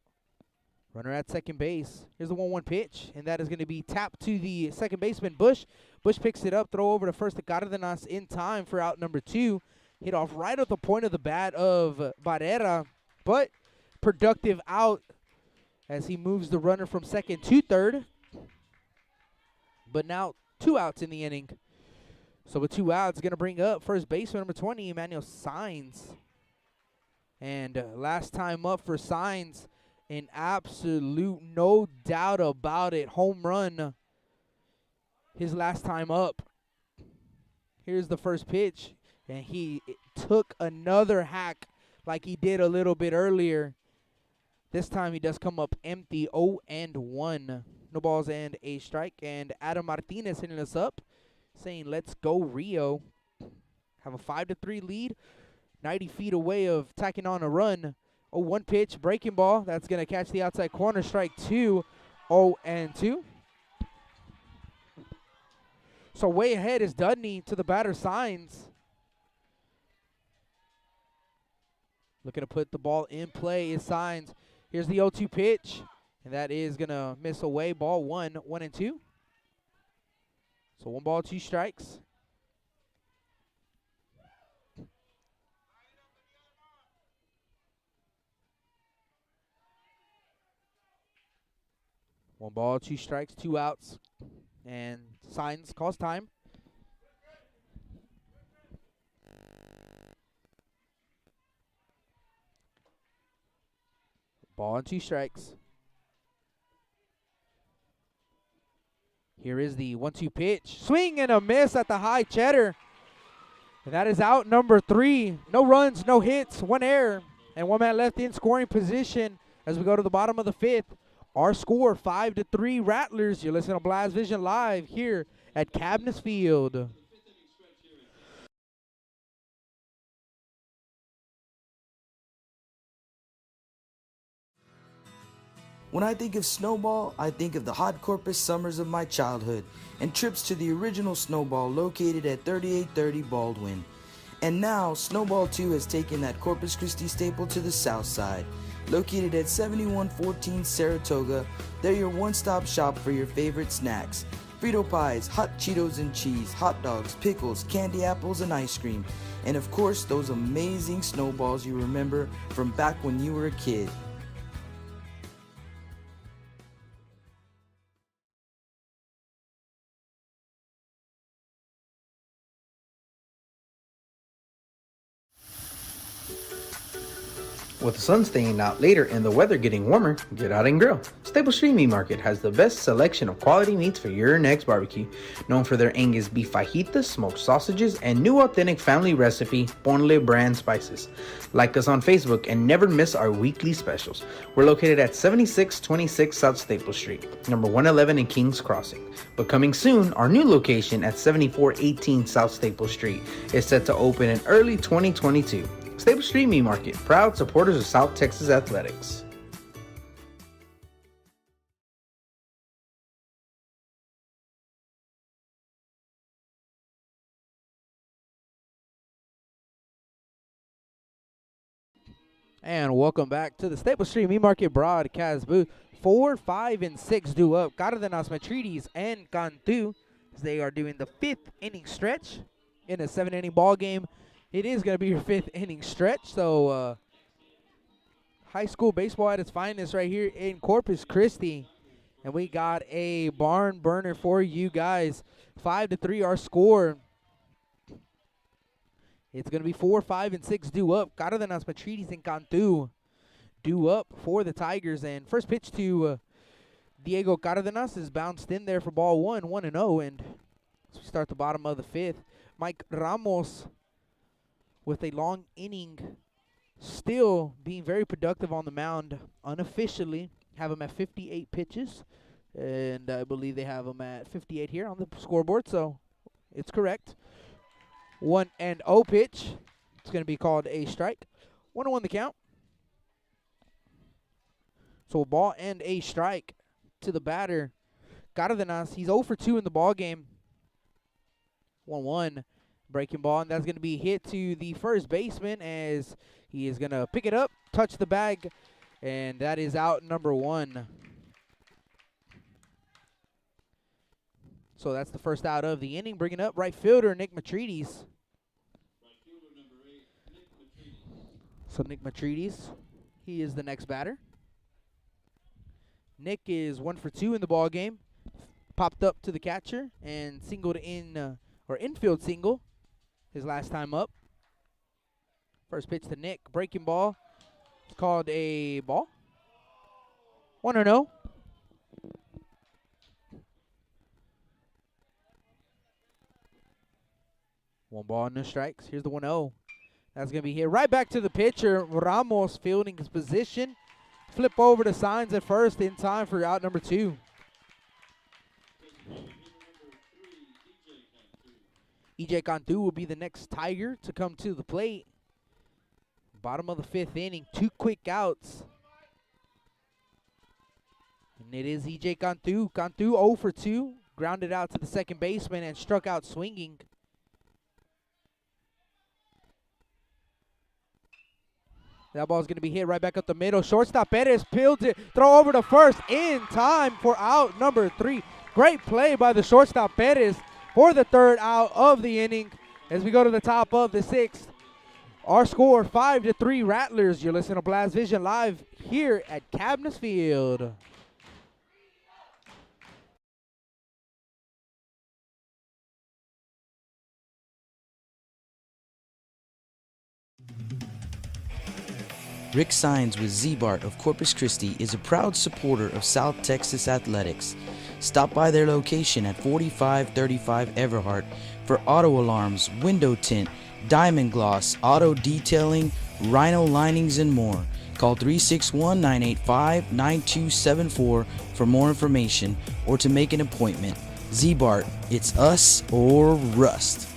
Runner at second base. Here's the 1-1 pitch, and that is going to be tapped to the second baseman, Bush. Bush picks it up, throw over to first to Cardenas in time for out number 2. Hit off right at the point of the bat of Barrera, but productive out as he moves the runner from second to third. But now 2 outs in the inning. So with 2 outs, going to bring up first baseman number 20, Emmanuel Saenz. And last time up for Saenz, an absolute no doubt about it home run his last time up. Here's the first pitch, and he took another hack like he did a little bit earlier. This time he does come up empty, 0-1. No balls and a strike, and Adam Martinez hitting us up saying let's go Rio. Have a 5-3 lead, 90 feet away of tacking on a run. 0-1 pitch, breaking ball. That's going to catch the outside corner. Strike 2, 0-2. So way ahead is Dudney to the batter, Saenz. Looking to put the ball in play is Saenz. Here's the 0-2 pitch, and that is going to miss away. Ball 1, 1-2. So 1 ball, 2 strikes. One ball, 2 strikes, 2 outs, and Saenz calls time. Ball and 2 strikes. Here is the 1-2 pitch. Swing and a miss at the high cheddar. And that is out number 3. No runs, no hits, 1 error, and 1 man left in scoring position as we go to the bottom of the 5th. Our score 5-3 Rattlers. You're listening to Blast Vision live here at Cabness Field. When I think of Snowball, I think of the hot Corpus summers of my childhood and trips to the original Snowball located at 3830 Baldwin. And now, Snowball 2 has taken that Corpus Christi staple to the south side. Located at 7114 Saratoga, they're your one-stop shop for your favorite snacks. Frito pies, hot Cheetos and cheese, hot dogs, pickles, candy apples, and ice cream. And of course, those amazing snowballs you remember from back when you were a kid. With the sun staying out later and the weather getting warmer, get out and grill. Staple Street Meat Market has the best selection of quality meats for your next barbecue. Known for their Angus beef fajitas, smoked sausages, and new authentic family recipe Ponle brand spices. Like us on Facebook and never miss our weekly specials. We're located at 7626 South Staple Street, number 111 in Kings Crossing. But coming soon, our new location at 7418 South Staple Street is set to open in early 2022. Staple Street Meat Market, proud supporters of South Texas athletics. And welcome back to the Staple Street Meat Market broadcast booth. 4, 5, and 6 due up. Cárdenas, Matrides, and Cantu as they are doing the 5th inning stretch in a 7-inning ball game. It is going to be your 5th inning stretch, so high school baseball at its finest right here in Corpus Christi. And we got a barn burner for you guys. 5-3 our score. It's going to be 4, 5, and 6 due up. Cárdenas, Matrides, and Cantu due up for the Tigers. And first pitch to Diego Cárdenas is bounced in there for ball 1-0. And as we start the bottom of the 5th, Mike Ramos with a long inning, still being very productive on the mound unofficially. Have him at 58 pitches, and I believe they have him at 58 here on the scoreboard, so it's correct. 1-0 pitch. It's going to be called a strike. 1-1 the count. So a ball and a strike to the batter. Cárdenas, he's 0 for 2 in the ball game. 1-1. Breaking ball, and that's going to be hit to the first baseman as he is going to pick it up, touch the bag, and that is out number 1. So that's the first out of the inning. Bringing up right fielder Nick Matrides. Right fielder number 8, Nick Matrides. So Nick Matrides, he is the next batter. Nick is 1 for 2 in the ball game. Popped up to the catcher and singled in, or infield single. His last time up. First pitch to Nick. Breaking ball. It's called a ball. 1-0. One ball, no strikes. Here's the 1-0. That's going to be hit right back to the pitcher. Ramos fielding his position. Flip over the signs at first in time for out number 2. EJ Cantu will be the next Tiger to come to the plate. Bottom of the 5th inning, 2 quick outs. And it is EJ Cantu. Cantu 0 for 2. Grounded out to the second baseman and struck out swinging. That ball's going to be hit right back up the middle. Shortstop Perez peeled it. Throw over to first in time for out number 3. Great play by the shortstop Perez for the 3rd out of the inning as we go to the top of the 6th. Our score 5-3 Rattlers. You're listening to Blast Vision live here at Cabness Field. Rick Sines with Z-Bart of Corpus Christi is a proud supporter of South Texas athletics. Stop by their location at 4535 Everhart for auto alarms, window tint, diamond gloss, auto detailing, rhino linings, and more. Call 361-985-9274 for more information or to make an appointment. Z-Bart, it's us or rust.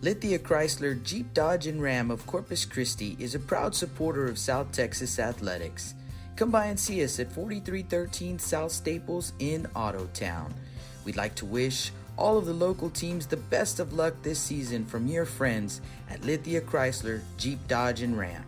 Lithia Chrysler Jeep Dodge and Ram of Corpus Christi is a proud supporter of South Texas athletics. Come by and see us at 4313 South Staples in AutoTown. We'd like to wish all of the local teams the best of luck this season from your friends at Lithia Chrysler Jeep Dodge and Ram.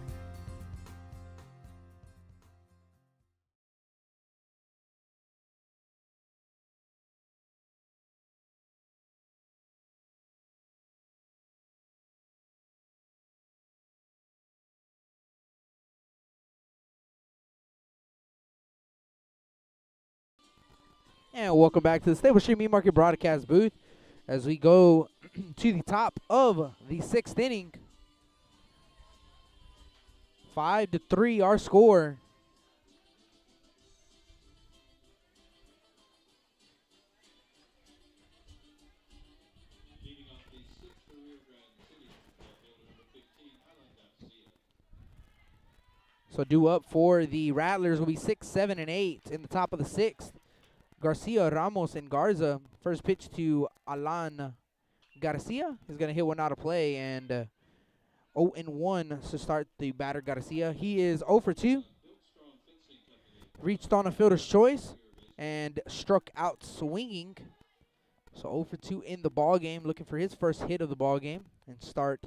And welcome back to the Stable Street Meat Market broadcast booth as we go to the top of the sixth inning. 5-3 our score. Leading off the sixth for Rio Grande City, outfielder number 15, Alan Garcia. So due up for the Rattlers will be 6, 7, and 8 in the top of the sixth. Garcia, Ramos, and Garza. First pitch to Alan Garcia. He's going to hit one out of play, and 0-1 to start the batter Garcia. He is 0 for 2. Reached on a fielder's choice and struck out swinging. So 0 for 2 in the ball game, looking for his first hit of the ball game and start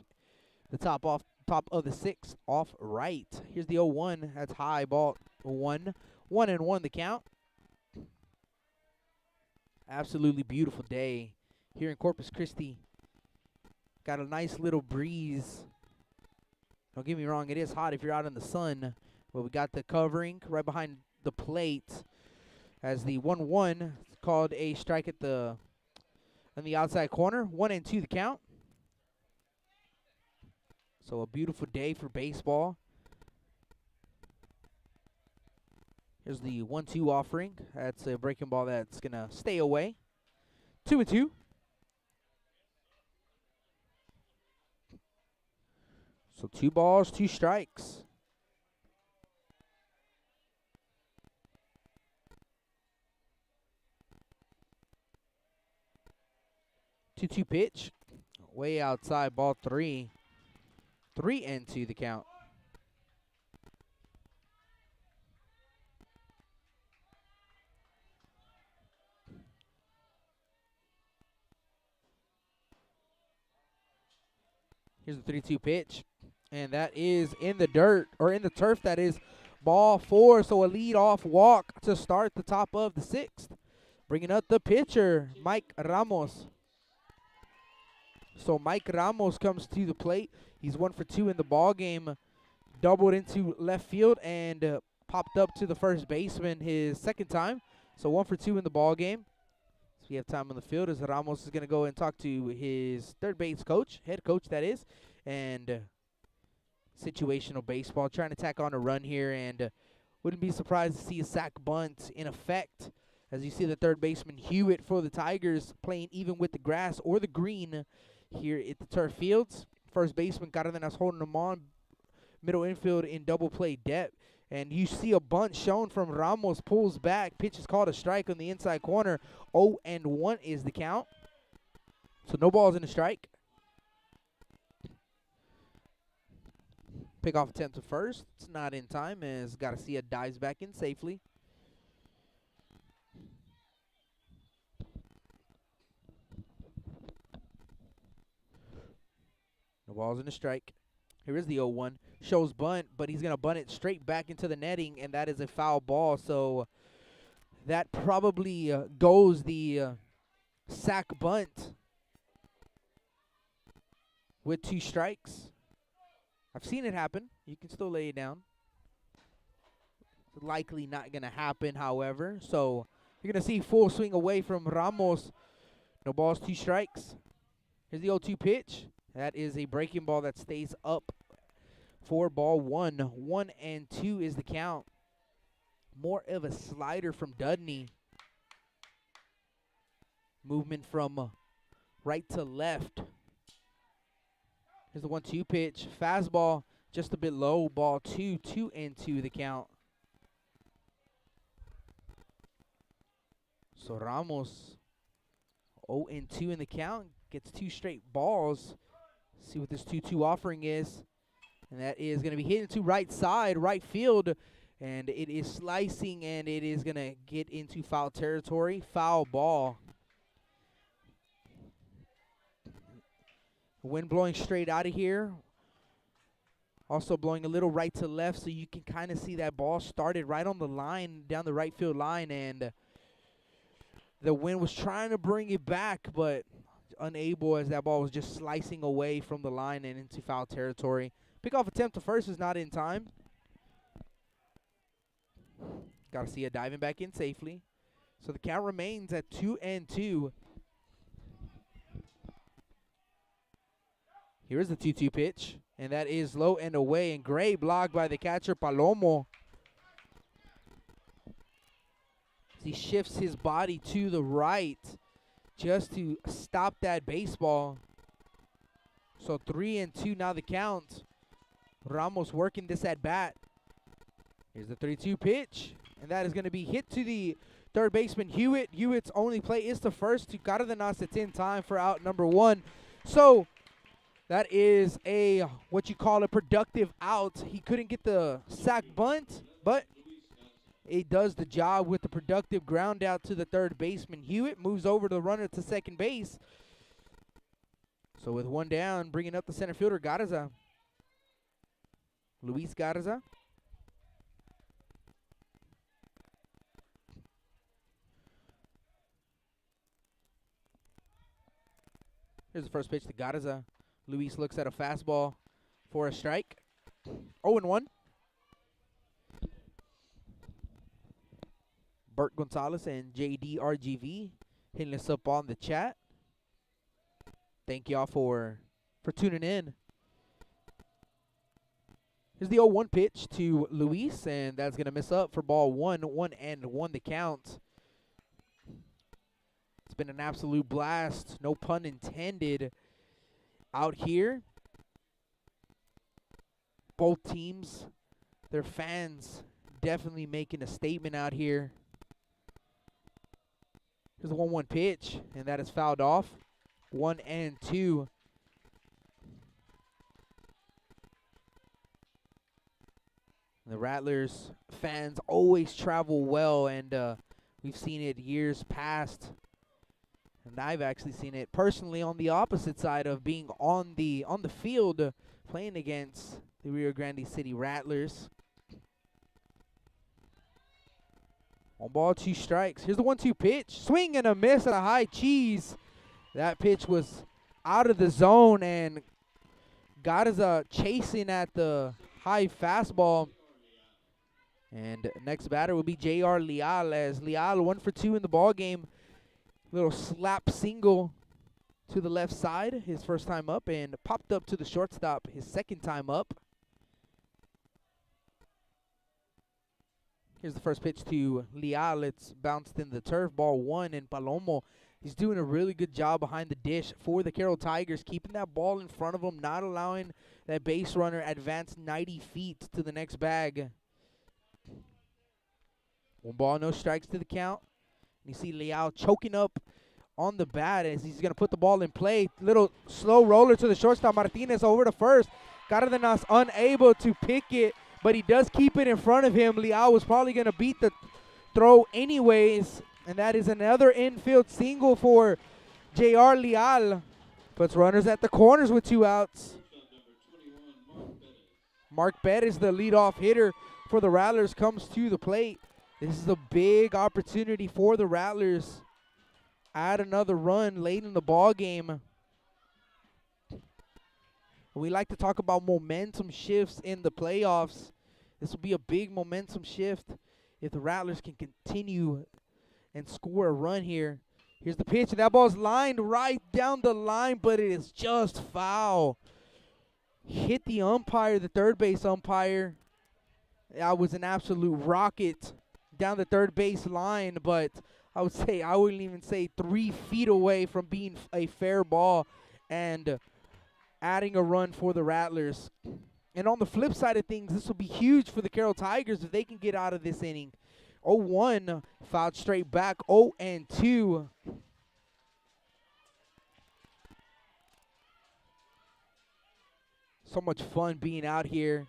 the top of the sixth off right. Here's the 0-1. That's high ball 1. 1-1 the count. Absolutely beautiful day here in Corpus Christi. Got a nice little breeze. Don't get me wrong, it is hot if you're out in the sun. But we got the covering right behind the plate as the 1-1 called a strike on the outside corner. 1-2 the count. So a beautiful day for baseball. Here's the 1-2 offering. That's a breaking ball that's going to stay away. 2-2. So 2 balls, 2 strikes. Two pitch. Way outside, ball 3. 3-2 the count. Here's the 3-2 pitch. And that is in the dirt, or in the turf, that is ball 4. So a lead-off walk to start the top of the sixth. Bringing up the pitcher, Mike Ramos. So Mike Ramos comes to the plate. He's 1 for 2 in the ball game. Doubled into left field and popped up to the first baseman his second time. So 1 for 2 in the ball game. So we have time on the field as Ramos is going to go and talk to his third base coach, head coach that is, and situational baseball, trying to tack on a run here, and wouldn't be surprised to see a sac bunt in effect as you see the third baseman Hewitt for the Tigers playing even with the grass or the green here at the turf fields. First baseman Cardenas holding him on. Middle infield in double play depth. And you see a bunt shown from Ramos, pulls back. Pitch is called a strike on the inside corner. 0-1 is the count. So no balls in the strike. Pickoff attempt to first. It's not in time as Garcia dives back in safely. No balls in the strike. Here is the 0-1. Shows bunt, but he's going to bunt it straight back into the netting, and that is a foul ball. So that probably goes the sac bunt with 2 strikes. I've seen it happen. You can still lay it down. It's likely not going to happen, however. So you're going to see full swing away from Ramos. No balls, 2 strikes. Here's the 0-2 pitch. That is a breaking ball that stays up for ball 1. 1-2 is the count. More of a slider from Dudney. Movement from right to left. Here's the 1-2 pitch. Fastball just a bit low. Ball 2, 2-2 the count. So Ramos 0-2 in the count. Gets 2 straight balls. See what this 2-2 offering is. And that is going to be hit into right side, right field. And it is slicing, and it is going to get into foul territory. Foul ball. Wind blowing straight out of here. Also blowing a little right to left, so you can kind of see that ball started right on the line, down the right field line, and the wind was trying to bring it back, but unable, as that ball was just slicing away from the line and into foul territory. Pickoff attempt to first is not in time. Got to see it diving back in safely. So the count remains at 2-2. Here's the 2-2 pitch, and that is low and away, and great block by the catcher, Palomo. He shifts his body to the right just to stop that baseball. So 3-2 now the count. Ramos working this at bat. Here's the 3-2 pitch, and that is going to be hit to the third baseman, Hewitt. Hewitt's only play is the first to Cardenas. It's in time for out number 1. So that is a, what you call a productive out. He couldn't get the sac bunt, but it does the job with the productive ground out to the third baseman. Hewitt moves over the runner to second base. So with 1 down, bringing up the center fielder, Garza. Luis Garza. Here's the first pitch to Garza. Luis looks at a fastball for a strike. 0-1. Bert Gonzalez and JDRGV hitting us up on the chat. Thank y'all for tuning in. Here's the 0-1 pitch to Luis, and that's going to miss up for ball 1. 1-1 the count. It's been an absolute blast, no pun intended, out here. Both teams, their fans definitely making a statement out here. Here's the 1-1 pitch, and that is fouled off. 1-2. The Rattlers fans always travel well, and we've seen it years past. And I've actually seen it personally on the opposite side of being on the field playing against the Rio Grande City Rattlers. 1 ball, 2 strikes. Here's the 1-2 pitch. Swing and a miss at a high cheese. That pitch was out of the zone, and Garza chasing at the high fastball. And next batter will be J.R. Leal, as Leal 1 for 2 in the ball game. Little slap single to the left side, his first time up, and popped up to the shortstop, his second time up. Here's the first pitch to Leal. It's bounced in the turf, ball 1, and Palomo, he's doing a really good job behind the dish for the Carroll Tigers, keeping that ball in front of him, not allowing that base runner advance 90 feet to the next bag. 1 ball, no strikes to the count. You see Leal choking up on the bat as he's going to put the ball in play. Little slow roller to the shortstop. Martinez over to first. Cardenas unable to pick it, but he does keep it in front of him. Leal was probably going to beat the throw anyways, and that is another infield single for J.R. Leal. Puts runners at the corners with 2 outs. Mark Bettis, the leadoff hitter for the Rattlers, comes to the plate. This is a big opportunity for the Rattlers. Add another run late in the ball game. We like to talk about momentum shifts in the playoffs. This will be a big momentum shift if the Rattlers can continue and score a run here. Here's the pitch, and that ball's lined right down the line, but it is just foul. Hit the umpire, the third base umpire. That was an absolute rocket down the third base line, but I wouldn't even say 3 feet away from being a fair ball and adding a run for the Rattlers. And on the flip side of things, this will be huge for the Carroll Tigers if they can get out of this inning. 0-1, fouled straight back, 0-2. So much fun being out here.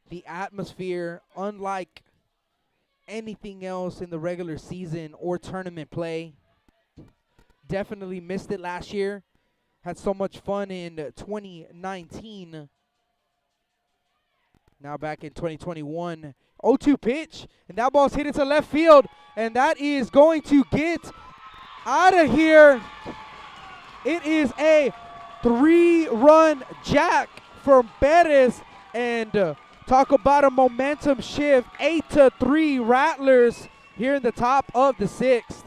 The atmosphere, unlike anything else in the regular season or tournament play. Definitely missed it last year. Had so much fun in 2019. Now back in 2021. 0-2 pitch, and that ball's hit into left field, and that is going to get out of here. It is a 3-run jack from Perez, and talk about a momentum shift. 8-3 Rattlers here in the top of the 6th.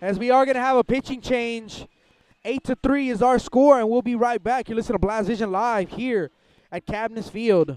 As we are going to have a pitching change. 8-3 is our score, and we'll be right back. You're listening to Blast Vision Live here at Cabinets Field.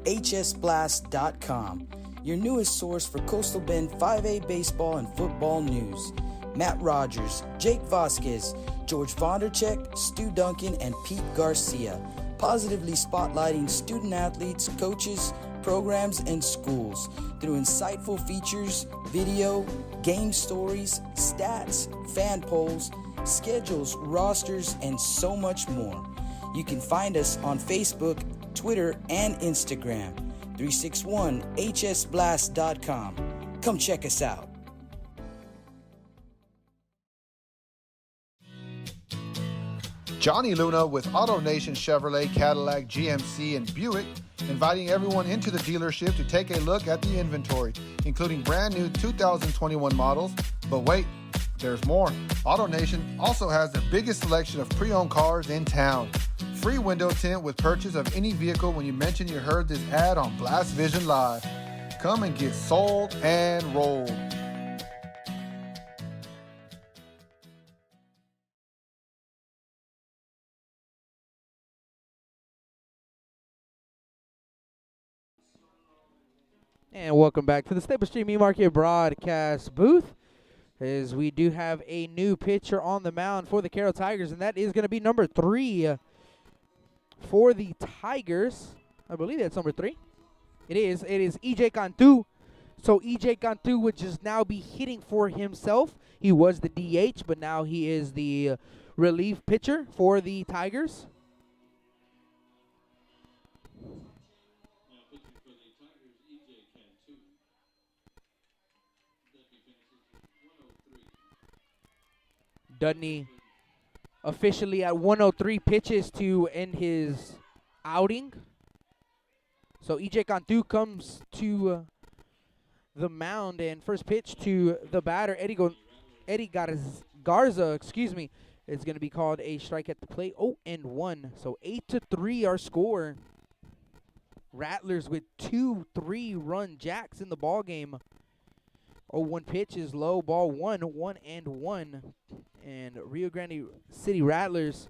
hsblast.com, your newest source for Coastal Bend 5A baseball and football news. Matt Rogers, Jake Vasquez, George Vondercheck, Stu Duncan, and Pete Garcia, positively spotlighting student athletes, coaches, programs, and schools through insightful features, video, game stories, stats, fan polls, schedules, rosters, and so much more. You can find us on Facebook, Twitter, and Instagram. 361hsblast.com. Come check us out. Johnny Luna with AutoNation Chevrolet, Cadillac, GMC, and Buick, inviting everyone into the dealership to take a look at the inventory, including brand new 2021 models. But wait, there's more. AutoNation also has the biggest selection of pre-owned cars in town. Free window tint with purchase of any vehicle when you mention you heard this ad on Blast Vision Live. Come and get sold and rolled. And welcome back to the Staples Street Meat Market broadcast booth, as we do have a new pitcher on the mound for the Carroll Tigers, and that is going to be number 3 for the Tigers. I believe that's number 3. It is EJ Cantu. So EJ Cantu would just now be hitting for himself. He was the DH, but now he is the relief pitcher for the Tigers. Now pitching for the Tigers, EJ Cantu. Duffy finishes with 103. Dudney officially at 103 pitches to end his outing. So EJ Cantu comes to the mound, and first pitch to the batter, Eddie Garza, is going to be called a strike at the plate. 0-1. So 8-3 our score. Rattlers with 2 3-run jacks in the ball game. 0-1 pitch is low, ball 1-1. And Rio Grande City Rattlers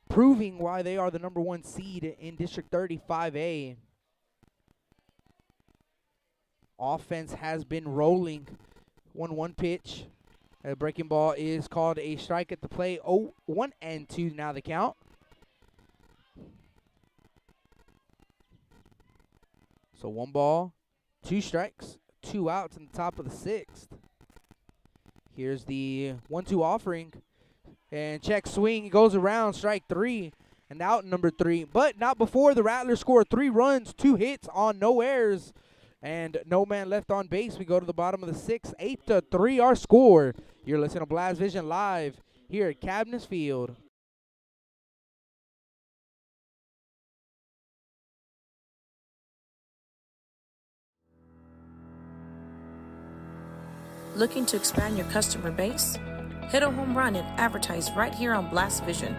proving why they are the number 1 seed in District 35A. Offense has been rolling. 1-1 pitch. A breaking ball is called a strike at the plate. 0-1-2 now the count. So 1 ball, 2 strikes, 2 outs in the top of the 6th. Here's the 1-2 offering. And check swing goes around, strike 3. And out number 3, but not before the Rattlers score 3 runs, 2 hits on no errors, and no man left on base. We go to the bottom of the 6th, 8-3 our score. You're listening to Blast Vision live here at Cabinets Field. Looking to expand your customer base? Hit a home run and advertise right here on Blast Vision.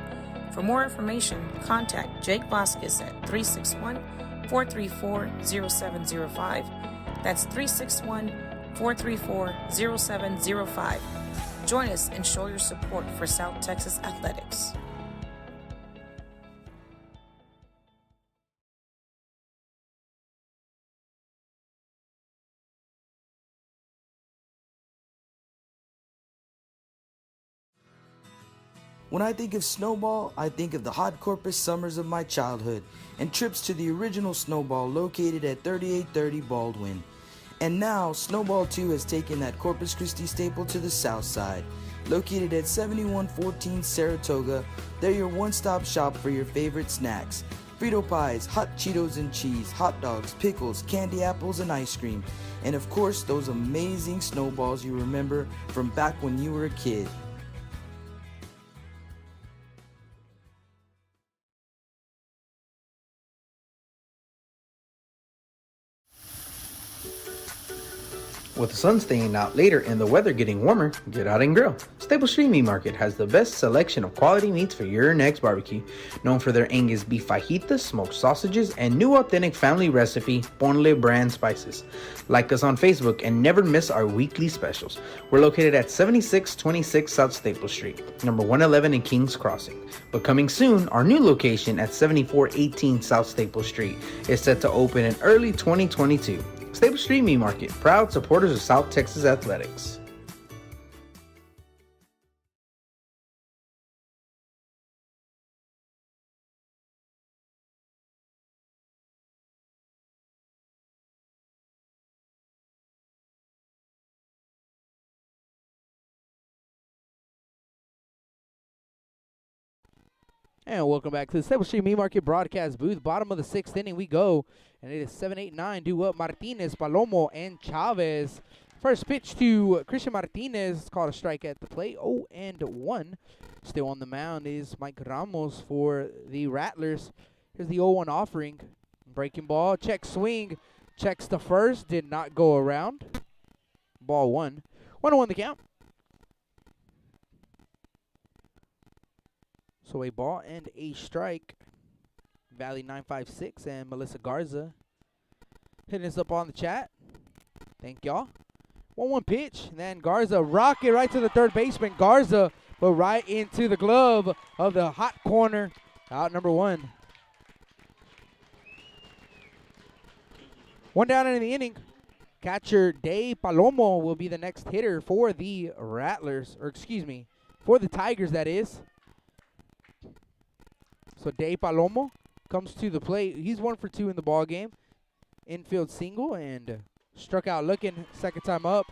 For more information, contact Jake Vasquez at 361-434-0705. That's 361-434-0705. Join us and show your support for South Texas athletics. When I think of Snowball, I think of the hot Corpus summers of my childhood and trips to the original Snowball located at 3830 Baldwin. And now, Snowball 2 has taken that Corpus Christi staple to the south side. Located at 7114 Saratoga, they're your one-stop shop for your favorite snacks. Frito pies, hot Cheetos and cheese, hot dogs, pickles, candy apples, and ice cream. And of course, those amazing snowballs you remember from back when you were a kid. With the sun staying out later and the weather getting warmer, get out and grill. Stable Street Meat Market has the best selection of quality meats for your next barbecue. Known for their Angus beef fajitas, smoked sausages, and new authentic family recipe, Ponle brand spices. Like us on Facebook and never miss our weekly specials. We're located at 7626 South Staple Street, number 111 in Kings Crossing. But coming soon, our new location at 7418 South Staple Street is set to open in early 2022. Stable Street Meat Market, proud supporters of South Texas athletics. And welcome back to the Stable Street Meat Market broadcast booth. Bottom of the 6th inning we go. And it is 7-8-9 due up Martinez, Palomo, and Chavez. First pitch to Christian Martinez. Called a strike at the plate. 0-1. Still on the mound is Mike Ramos for the Rattlers. Here's the 0-1 offering. Breaking ball. Check swing. Checks the first. Did not go around. Ball 1. 1-1 the count. So a ball and a strike. Valley 956 and Melissa Garza hitting us up on the chat. Thank y'all. 1-1 pitch. And then Garza rocket right to the third baseman. Garza, but right into the glove of the hot corner. Out number 1. 1 down in the inning. Catcher Day Palomo will be the next hitter for the Rattlers. Or excuse me, for the Tigers, that is. So Day Palomo comes to the plate. He's 1 for 2 in the ball game. Infield single and struck out looking. Second time up.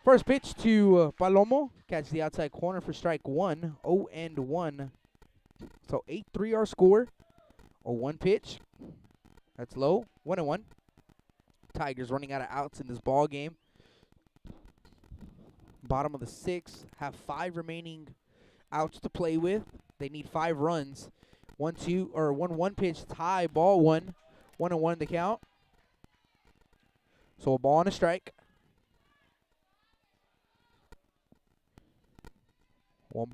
First pitch to Palomo. Catch the outside corner for strike 1. 0-1. So 8-3 our score. 0-1 pitch. That's low. 1-1. Tigers running out of outs in this ball game. Bottom of the 6th. Have 5 remaining outs to play with. They need 5 runs. 1-1 pitch tie, ball 1. 1-1 the count. So a ball and a strike. 2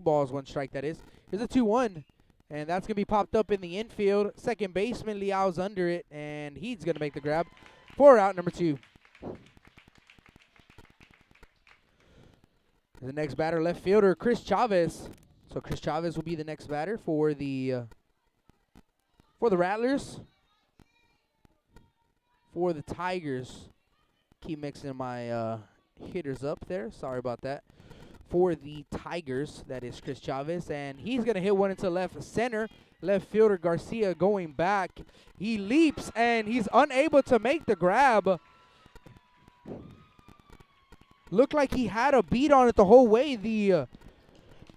balls, 1 strike, that is. Here's a 2-1. And that's going to be popped up in the infield. Second baseman Liao's under it, and he's going to make the grab for out number 2. The next batter, left fielder, Chris Chavez. So Chris Chavez will be the next batter for the Rattlers. For the Tigers, keep mixing my hitters up there. Sorry about that. For the Tigers, that is Chris Chavez, and he's gonna hit one into left center. Left fielder Garcia going back. He leaps and he's unable to make the grab. Looked like he had a beat on it the whole way. The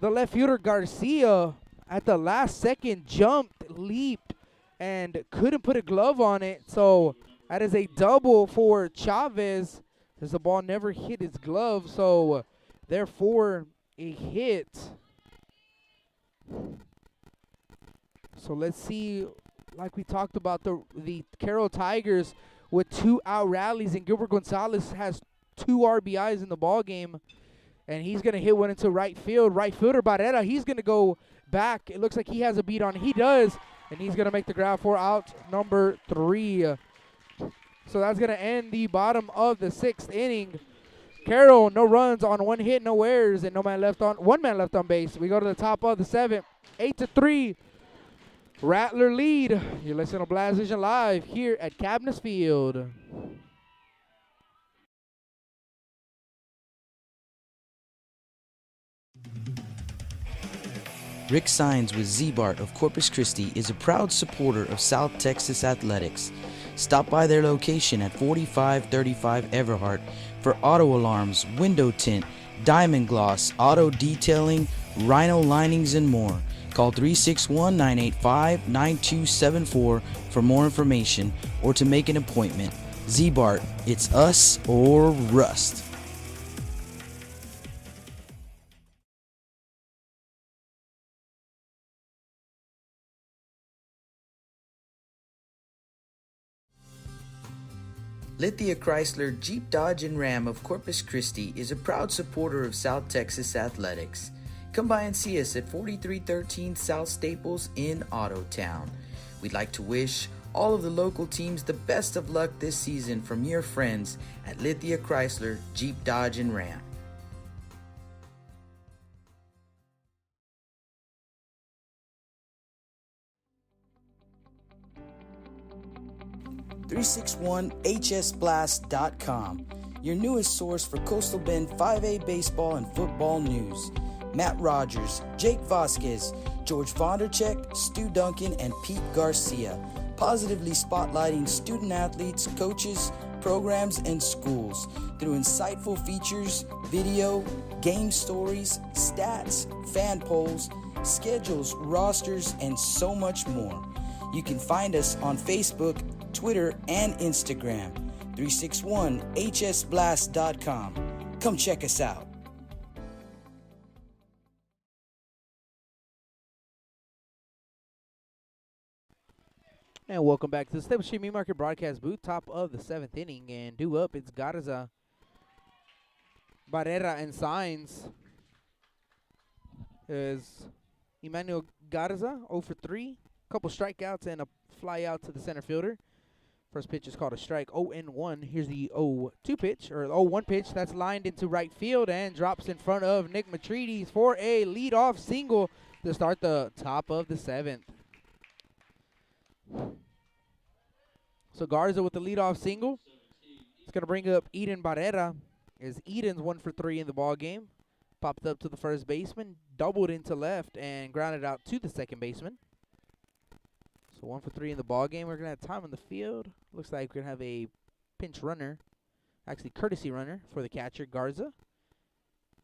left fielder Garcia at the last second jumped, leaped, and couldn't put a glove on it. So that is a double for Chavez, as the ball never hit his glove. So therefore, a hit. So let's see, like we talked about, the Carroll Tigers with 2 out rallies, and Gilbert Gonzalez has 2 RBIs in the ball game, and he's going to hit one into right field. Right fielder Barrera, he's going to go back. It looks like he has a beat on. He does, and he's going to make the grab for out number 3. So that's going to end the bottom of the 6th inning. Carroll, no runs on 1 hit, no errors, and 1 man left on base. We go to the top of the 7th, 8-3. Rattler lead. You're listening to Blast Vision Live here at Cabnes Field. Rick Sines with Z-Bart of Corpus Christi is a proud supporter of South Texas athletics. Stop by their location at 4535 Everhart for auto alarms, window tint, diamond gloss, auto detailing, rhino linings, and more. Call 361-985-9274 for more information or to make an appointment. Z-Bart, it's us or rust. Lithia Chrysler Jeep Dodge and Ram of Corpus Christi is a proud supporter of South Texas athletics. Come by and see us at 4313 South Staples in Autotown. We'd like to wish all of the local teams the best of luck this season from your friends at Lithia Chrysler Jeep Dodge and Ram. .361hsblast.com, your newest source for Coastal Bend 5A baseball and football news. Matt Rogers, Jake Vasquez, George Vondercheck, Stu Duncan, and Pete Garcia, positively spotlighting student athletes, coaches, programs, and schools through insightful features, video, game stories, stats, fan polls, schedules, rosters, and so much more. You can find us on Facebook, Twitter, and Instagram. 361hsblast.com. Come check us out. And welcome back to the Stable Street Meat Market broadcast booth, top of the 7th inning. And due up, it's Garza, Barrera, and Sines. Is Emmanuel Garza 0 for 3, couple strikeouts and a fly out to the center fielder. First pitch is called a strike, 0-1. Here's the 0-2 pitch, or 0-1 pitch that's lined into right field and drops in front of Nick Matrides for a leadoff single to start the top of the 7th. So Garza with the leadoff single. It's going to bring up Eden Barrera, as Eden's 1 for 3 in the ball game. Popped up to the first baseman, doubled into left, and grounded out to the second baseman. So 1 for 3 in the ball game. We're going to have time on the field. Looks like we're going to have a pinch runner, actually courtesy runner for the catcher, Garza.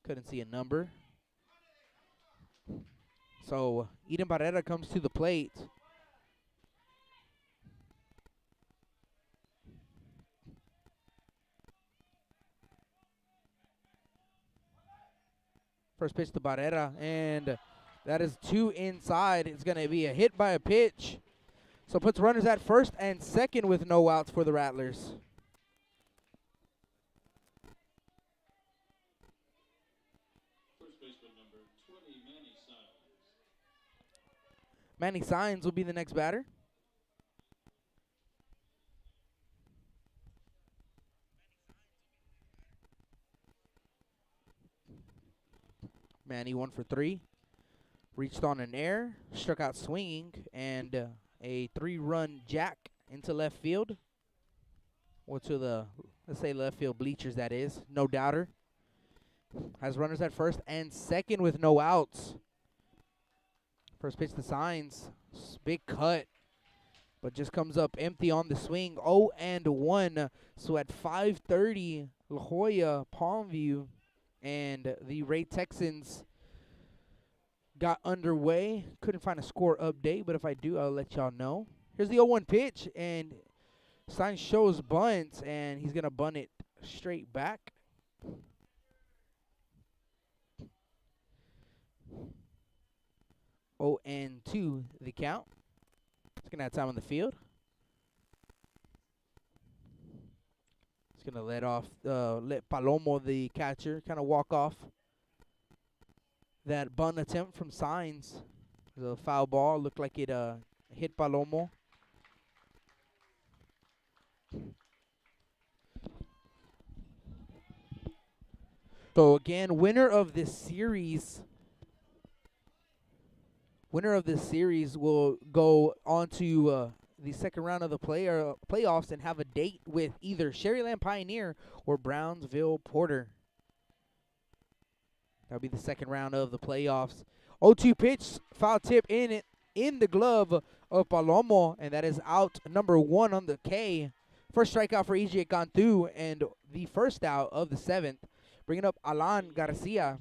Couldn't see a number. So Eden Barrera comes to the plate. First pitch to Barrera, and that is 2 inside. It's going to be a hit by a pitch. So puts runners at first and second with no outs for the Rattlers. First baseman number 20, Manny Sines. Manny Sines will be the next batter. Manny 1 for 3. Reached on an air, struck out swinging, and a 3-run jack into left field. Or to the, let's say, left field bleachers, that is. No doubter. Has runners at first and second with no outs. First pitch to Sines. Big cut. But just comes up empty on the swing. 0-1. So at 5:30, La Jolla, Palmview, and the Ray Texans got underway. Couldn't find a score update, but if I do, I'll let y'all know. Here's the 0-1 pitch, and Sign shows bunt, and he's going to bunt it straight back. Oh, and 2 the count. He's going to have time on the field. He's going to let Palomo, the catcher, kind of walk off that bunt attempt from Signs. It was a foul ball. Looked like it hit Palomo. So again, winner of this series will go on to the second round of the playoffs and have a date with either Sherryland Pioneer or Brownsville Porter. That'll be the second round of the playoffs. 0-2 pitch, foul tip in the glove of Palomo, and that is out number 1 on the K. First strikeout for EJ Cantu, and the first out of the 7th. Bringing up Alan Garcia.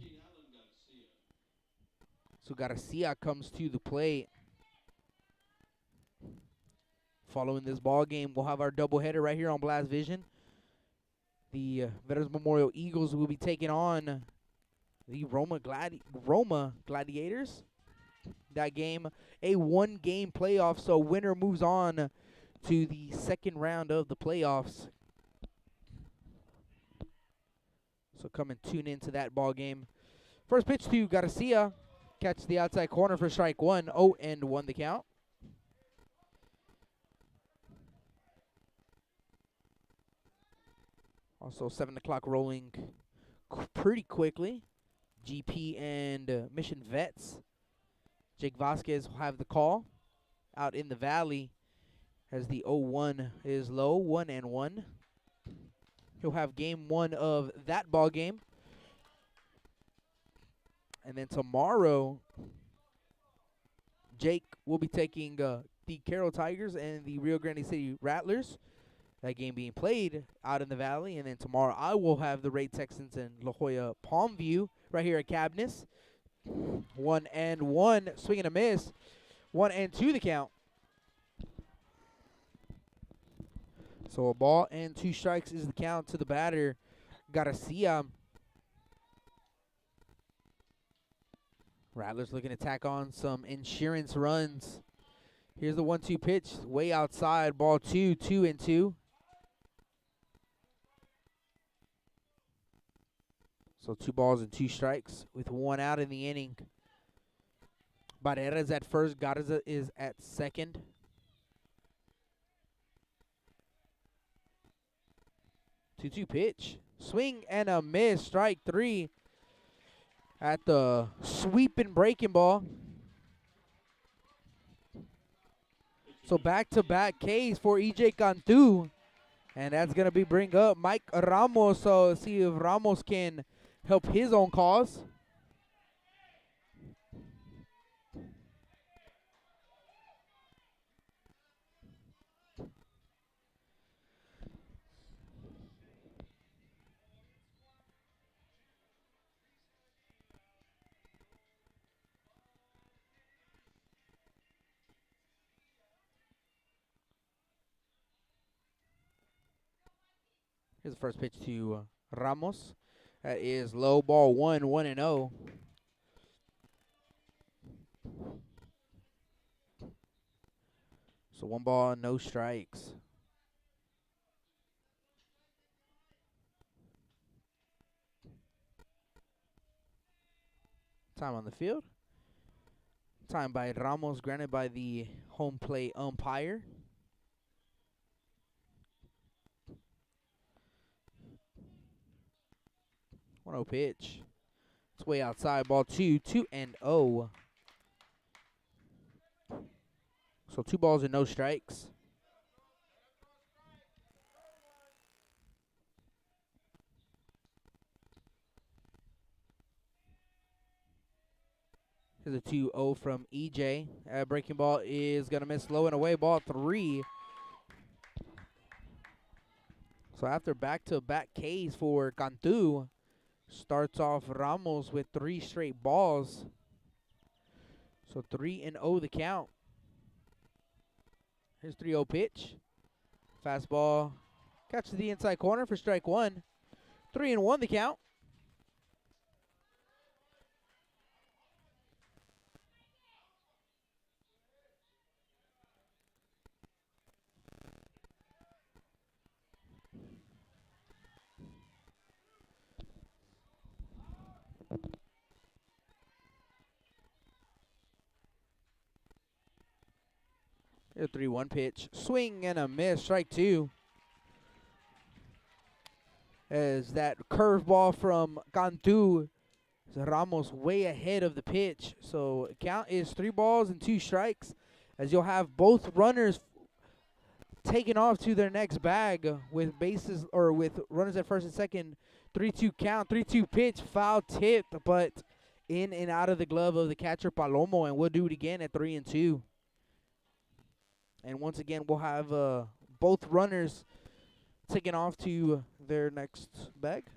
So Garcia comes to the plate. Following this ball game, we'll have our doubleheader right here on Blast Vision. The Veterans Memorial Eagles will be taking on the Roma Gladiators. That game, a 1-game playoff, so winner moves on to the second round of the playoffs. So come and tune into that ball game. First pitch to Garcia. Catch the outside corner for strike 1. 0-1 the count. Also 7 o'clock rolling pretty quickly. GP and Mission Vets. Jake Vasquez will have the call out in the valley as the 0-1 is low. 1-1. He'll have game 1 of that ball game. And then tomorrow, Jake will be taking the Carroll Tigers and the Rio Grande City Rattlers. That game being played out in the valley. And then tomorrow I will have the Ray Texans and La Jolla Palmview right here at Cabnis. 1-1. Swing and a miss. 1-2 the count. So a ball and 2 strikes is the count to the batter, Garcia. Rattlers looking to tack on some insurance runs. Here's the 1-2 pitch, way outside, ball 2, 2-2. So 2 balls and 2 strikes with 1 out in the inning. Barrera's at first, Garza is at second. Two pitch. Swing and a miss. Strike 3 at the sweeping breaking ball. So back-to-back Ks for EJ Cantu. And that's going to be bring up Mike Ramos. So let's see if Ramos can help his own cause. Here's the first pitch to Ramos. That is low, ball 1, 1-0. So 1 ball, no strikes. Time on the field. Time by Ramos, granted by the home plate umpire. Oh pitch. It's way outside. Ball 2, 2-0. So 2 balls and no strikes. Here's a 2-0 from EJ. Breaking ball is going to miss low and away. Ball 3. So after back-to-back Ks for Cantu, starts off Ramos with 3 straight balls. So 3-0 the count. Here's 3-0 pitch. Fastball. Catches the inside corner for strike one. 3-1 the count. Here's 3-1 pitch. Swing and a miss. Strike two. As that curveball from Cantu, Ramos way ahead of the pitch. So count is 3 balls and 2 strikes, as you'll have both runners taken off to their next bag with bases or with runners at first and second. 3-2 count, 3-2 pitch, foul tipped, but in and out of the glove of the catcher Palomo, and we'll do it again at 3-2. And once again, we'll have both runners taken off to their next bag.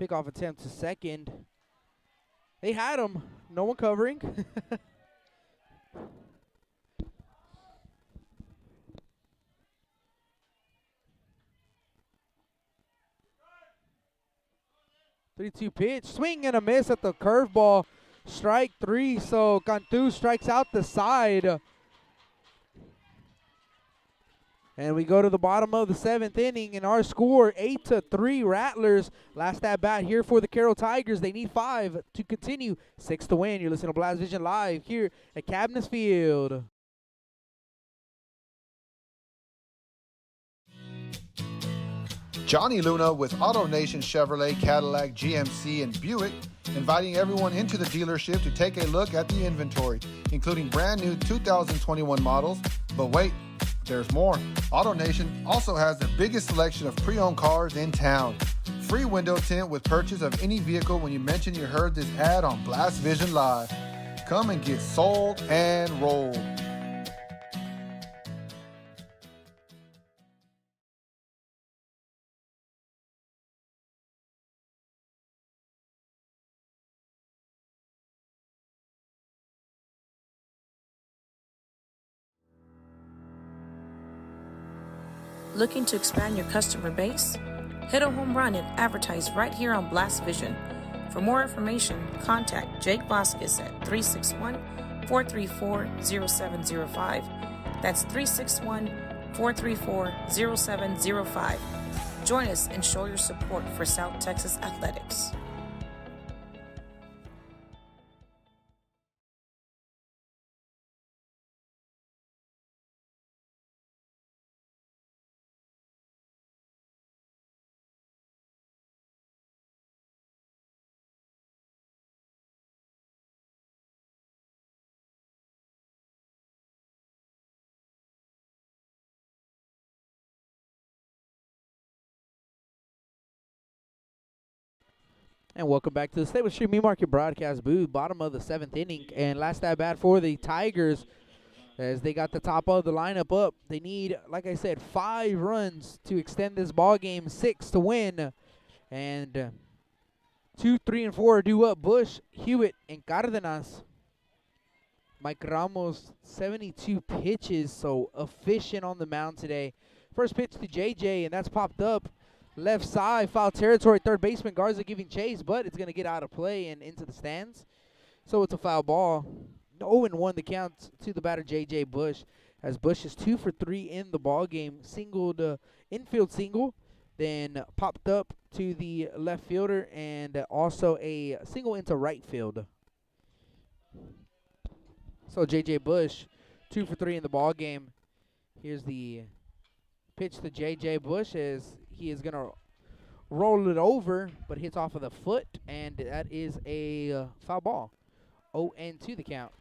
Pickoff attempt to second. They had him. No one covering. 3-2 pitch. Swing and a miss at the curveball. Strike three. So Cantu strikes out the side. And we go to the bottom of the 7th inning, and our score 8-3 Rattlers. Last at bat here for the Carroll Tigers. They need 5 to continue. 6 to win. You're listening to Blast Vision live here at Cabinets Field. Johnny Luna with AutoNation Chevrolet, Cadillac, GMC, and Buick, inviting everyone into the dealership to take a look at the inventory, including brand new 2021 models. But wait, there's more. AutoNation also has the biggest selection of pre-owned cars in town. Free window tint with purchase of any vehicle when you mention you heard this ad on Blast Vision Live. Come and get sold and rolled. Looking to expand your customer base? Hit a home run and advertise right here on Blast Vision. For more information, contact Jake Vasquez at 361-434-0705. That's 361-434-0705. Join us and show your support for South Texas athletics. And welcome back to the Stable Street Meat Market broadcast booth, bottom of the 7th inning. And last at bat for the Tigers, as they got the top of the lineup up. They need, like I said, 5 runs to extend this ball game, 6 to win. And 2, 3, and 4 are due up. Bush, Hewitt, and Cardenas. Mike Ramos, 72 pitches, so efficient on the mound today. First pitch to JJ, and that's popped up. Left side, foul territory, third baseman Garza giving chase, but it's going to get out of play and into the stands. So it's a foul ball. 0-1 the count to the batter, J.J. Bush, as Bush is 2 for 3 in the ball game. Singled, infield single, then popped up to the left fielder, and also a single into right field. So J.J. Bush, 2 for 3 in the ball game. Here's the pitch to J.J. Bush as he is going to roll it over, but hits off of the foot, and that is a foul ball. 0-2 the count.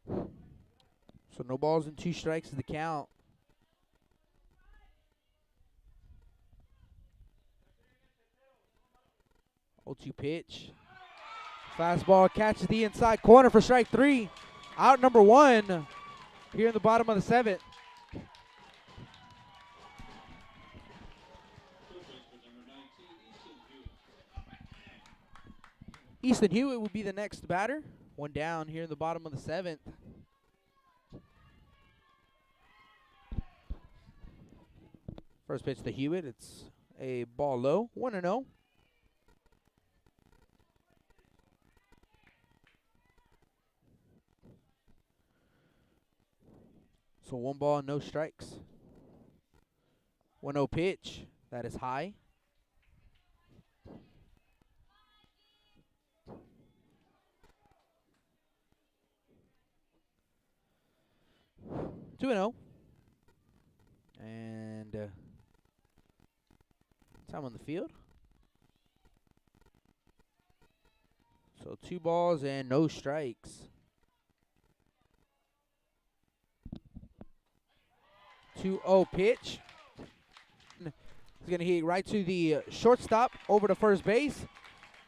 So no balls and 2 strikes is the count. Oh, 2 pitch. Fastball catches the inside corner for strike 3. Out number 1 here in the bottom of the 7th. Easton Hewitt will be the next batter. One down here in the bottom of the 7th. First pitch to Hewitt. It's a ball low. 1-0. So 1 ball, no strikes. 1-0 pitch. That is high. Two and 0. And time on the field. So 2 balls and no strikes. 2-0 pitch. He's going to hit right to the shortstop over to first base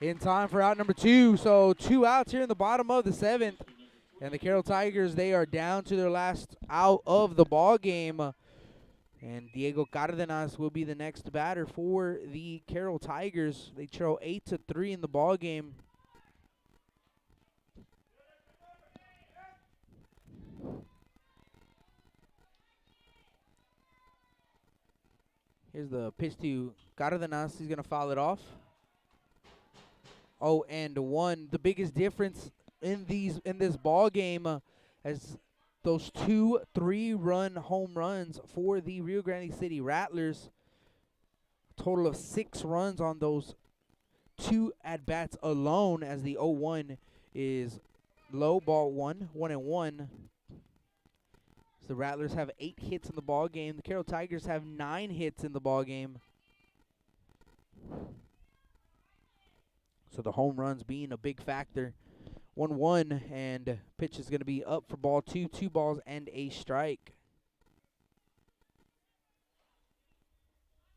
in time for out number 2. So 2 outs here in the bottom of the 7th. And the Carroll Tigers, they are down to their last out of the ball game. And Diego Cardenas will be the next batter for the Carroll Tigers. They trail 8-3 in the ball game. Here's the pitch to Cardenas. He's going to foul it off. 0-1. The biggest difference in this ball game as those 2 3-run home runs for the Rio Grande City Rattlers. A total of 6 runs on those 2 at-bats alone, as the 0-1 is low, ball 1-1. The Rattlers have 8 hits in the ball game. The Carroll Tigers have 9 hits in the ball game. So the home runs being a big factor. 1-1, and pitch is going to be up for ball 2. 2 balls and a strike.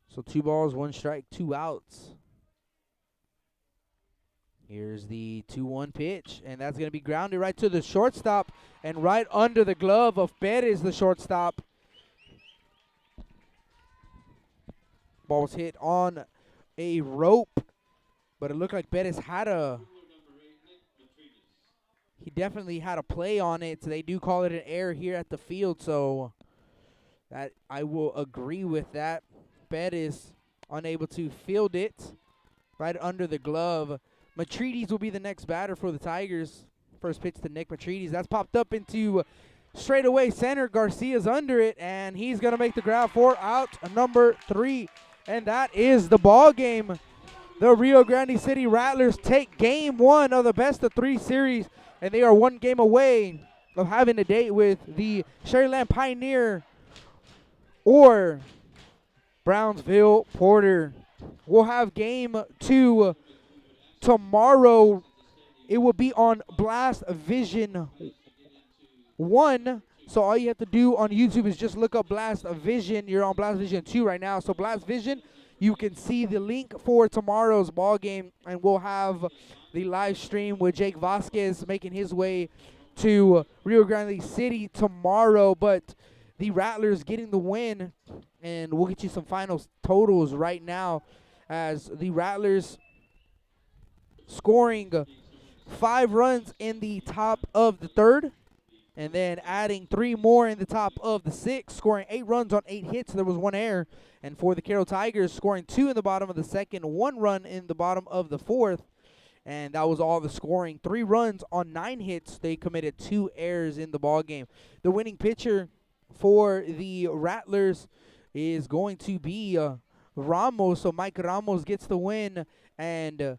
So 2 balls, 1 strike, 2 outs. Here's the 2-1 pitch, and that's going to be grounded right to the shortstop and right under the glove of Perez, the shortstop. Ball was hit on a rope, but it looked like Perez had he definitely had a play on it. So they do call it an error here at the field, so that I will agree with that. Perez unable to field it right under the glove. Matrides will be the next batter for the Tigers. First pitch to Nick Matrides. That's popped up into straightaway center. Garcia's under it, and he's going to make the grab for out number 3. And that is the ball game. The Rio Grande City Rattlers take game 1 of the best-of-3 series, and they are 1 game away of having a date with the Sherryland Pioneer or Brownsville Porter. We'll have game 2 tomorrow. It will be on Blast Vision 1. So all you have to do on YouTube is just look up Blast Vision. You're on Blast Vision 2 right now. So Blast Vision, you can see the link for tomorrow's ball game, and we'll have the live stream with Jake Vasquez making his way to Rio Grande City tomorrow. But the Rattlers getting the win, and we'll get you some final totals right now as the Rattlers scoring 5 runs in the top of the 3rd, and then adding 3 more in the top of the 6th, scoring 8 runs on 8 hits. There was 1 error. And for the Carroll Tigers, scoring 2 in the bottom of the 2nd, 1 run in the bottom of the 4th. And that was all the scoring. 3 runs on 9 hits. They committed 2 errors in the ball game. The winning pitcher for the Rattlers is going to be Ramos. So Mike Ramos gets the win, and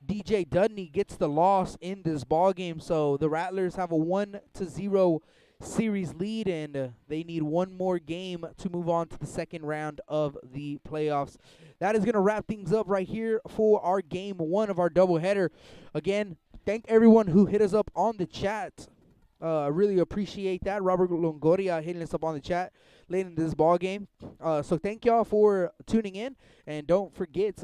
DJ Dudney gets the loss in this ball game. So the Rattlers have a 1-0 series lead, and they need 1 more game to move on to the 2nd round of the playoffs. That is going to wrap things up right here for our game 1 of our doubleheader. Again, thank everyone who hit us up on the chat. Really appreciate that. Robert Longoria hitting us up on the chat late in this ball game. So thank y'all for tuning in, and don't forget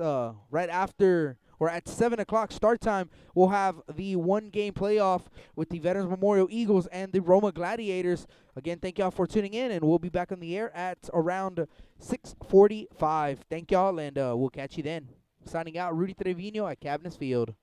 right after or at 7 o'clock start time, we'll have the one-game playoff with the Veterans Memorial Eagles and the Roma Gladiators. Again, thank y'all for tuning in, and we'll be back on the air at around 6:45. Thank y'all, and we'll catch you then. Signing out, Rudy Trevino at Cabinets Field.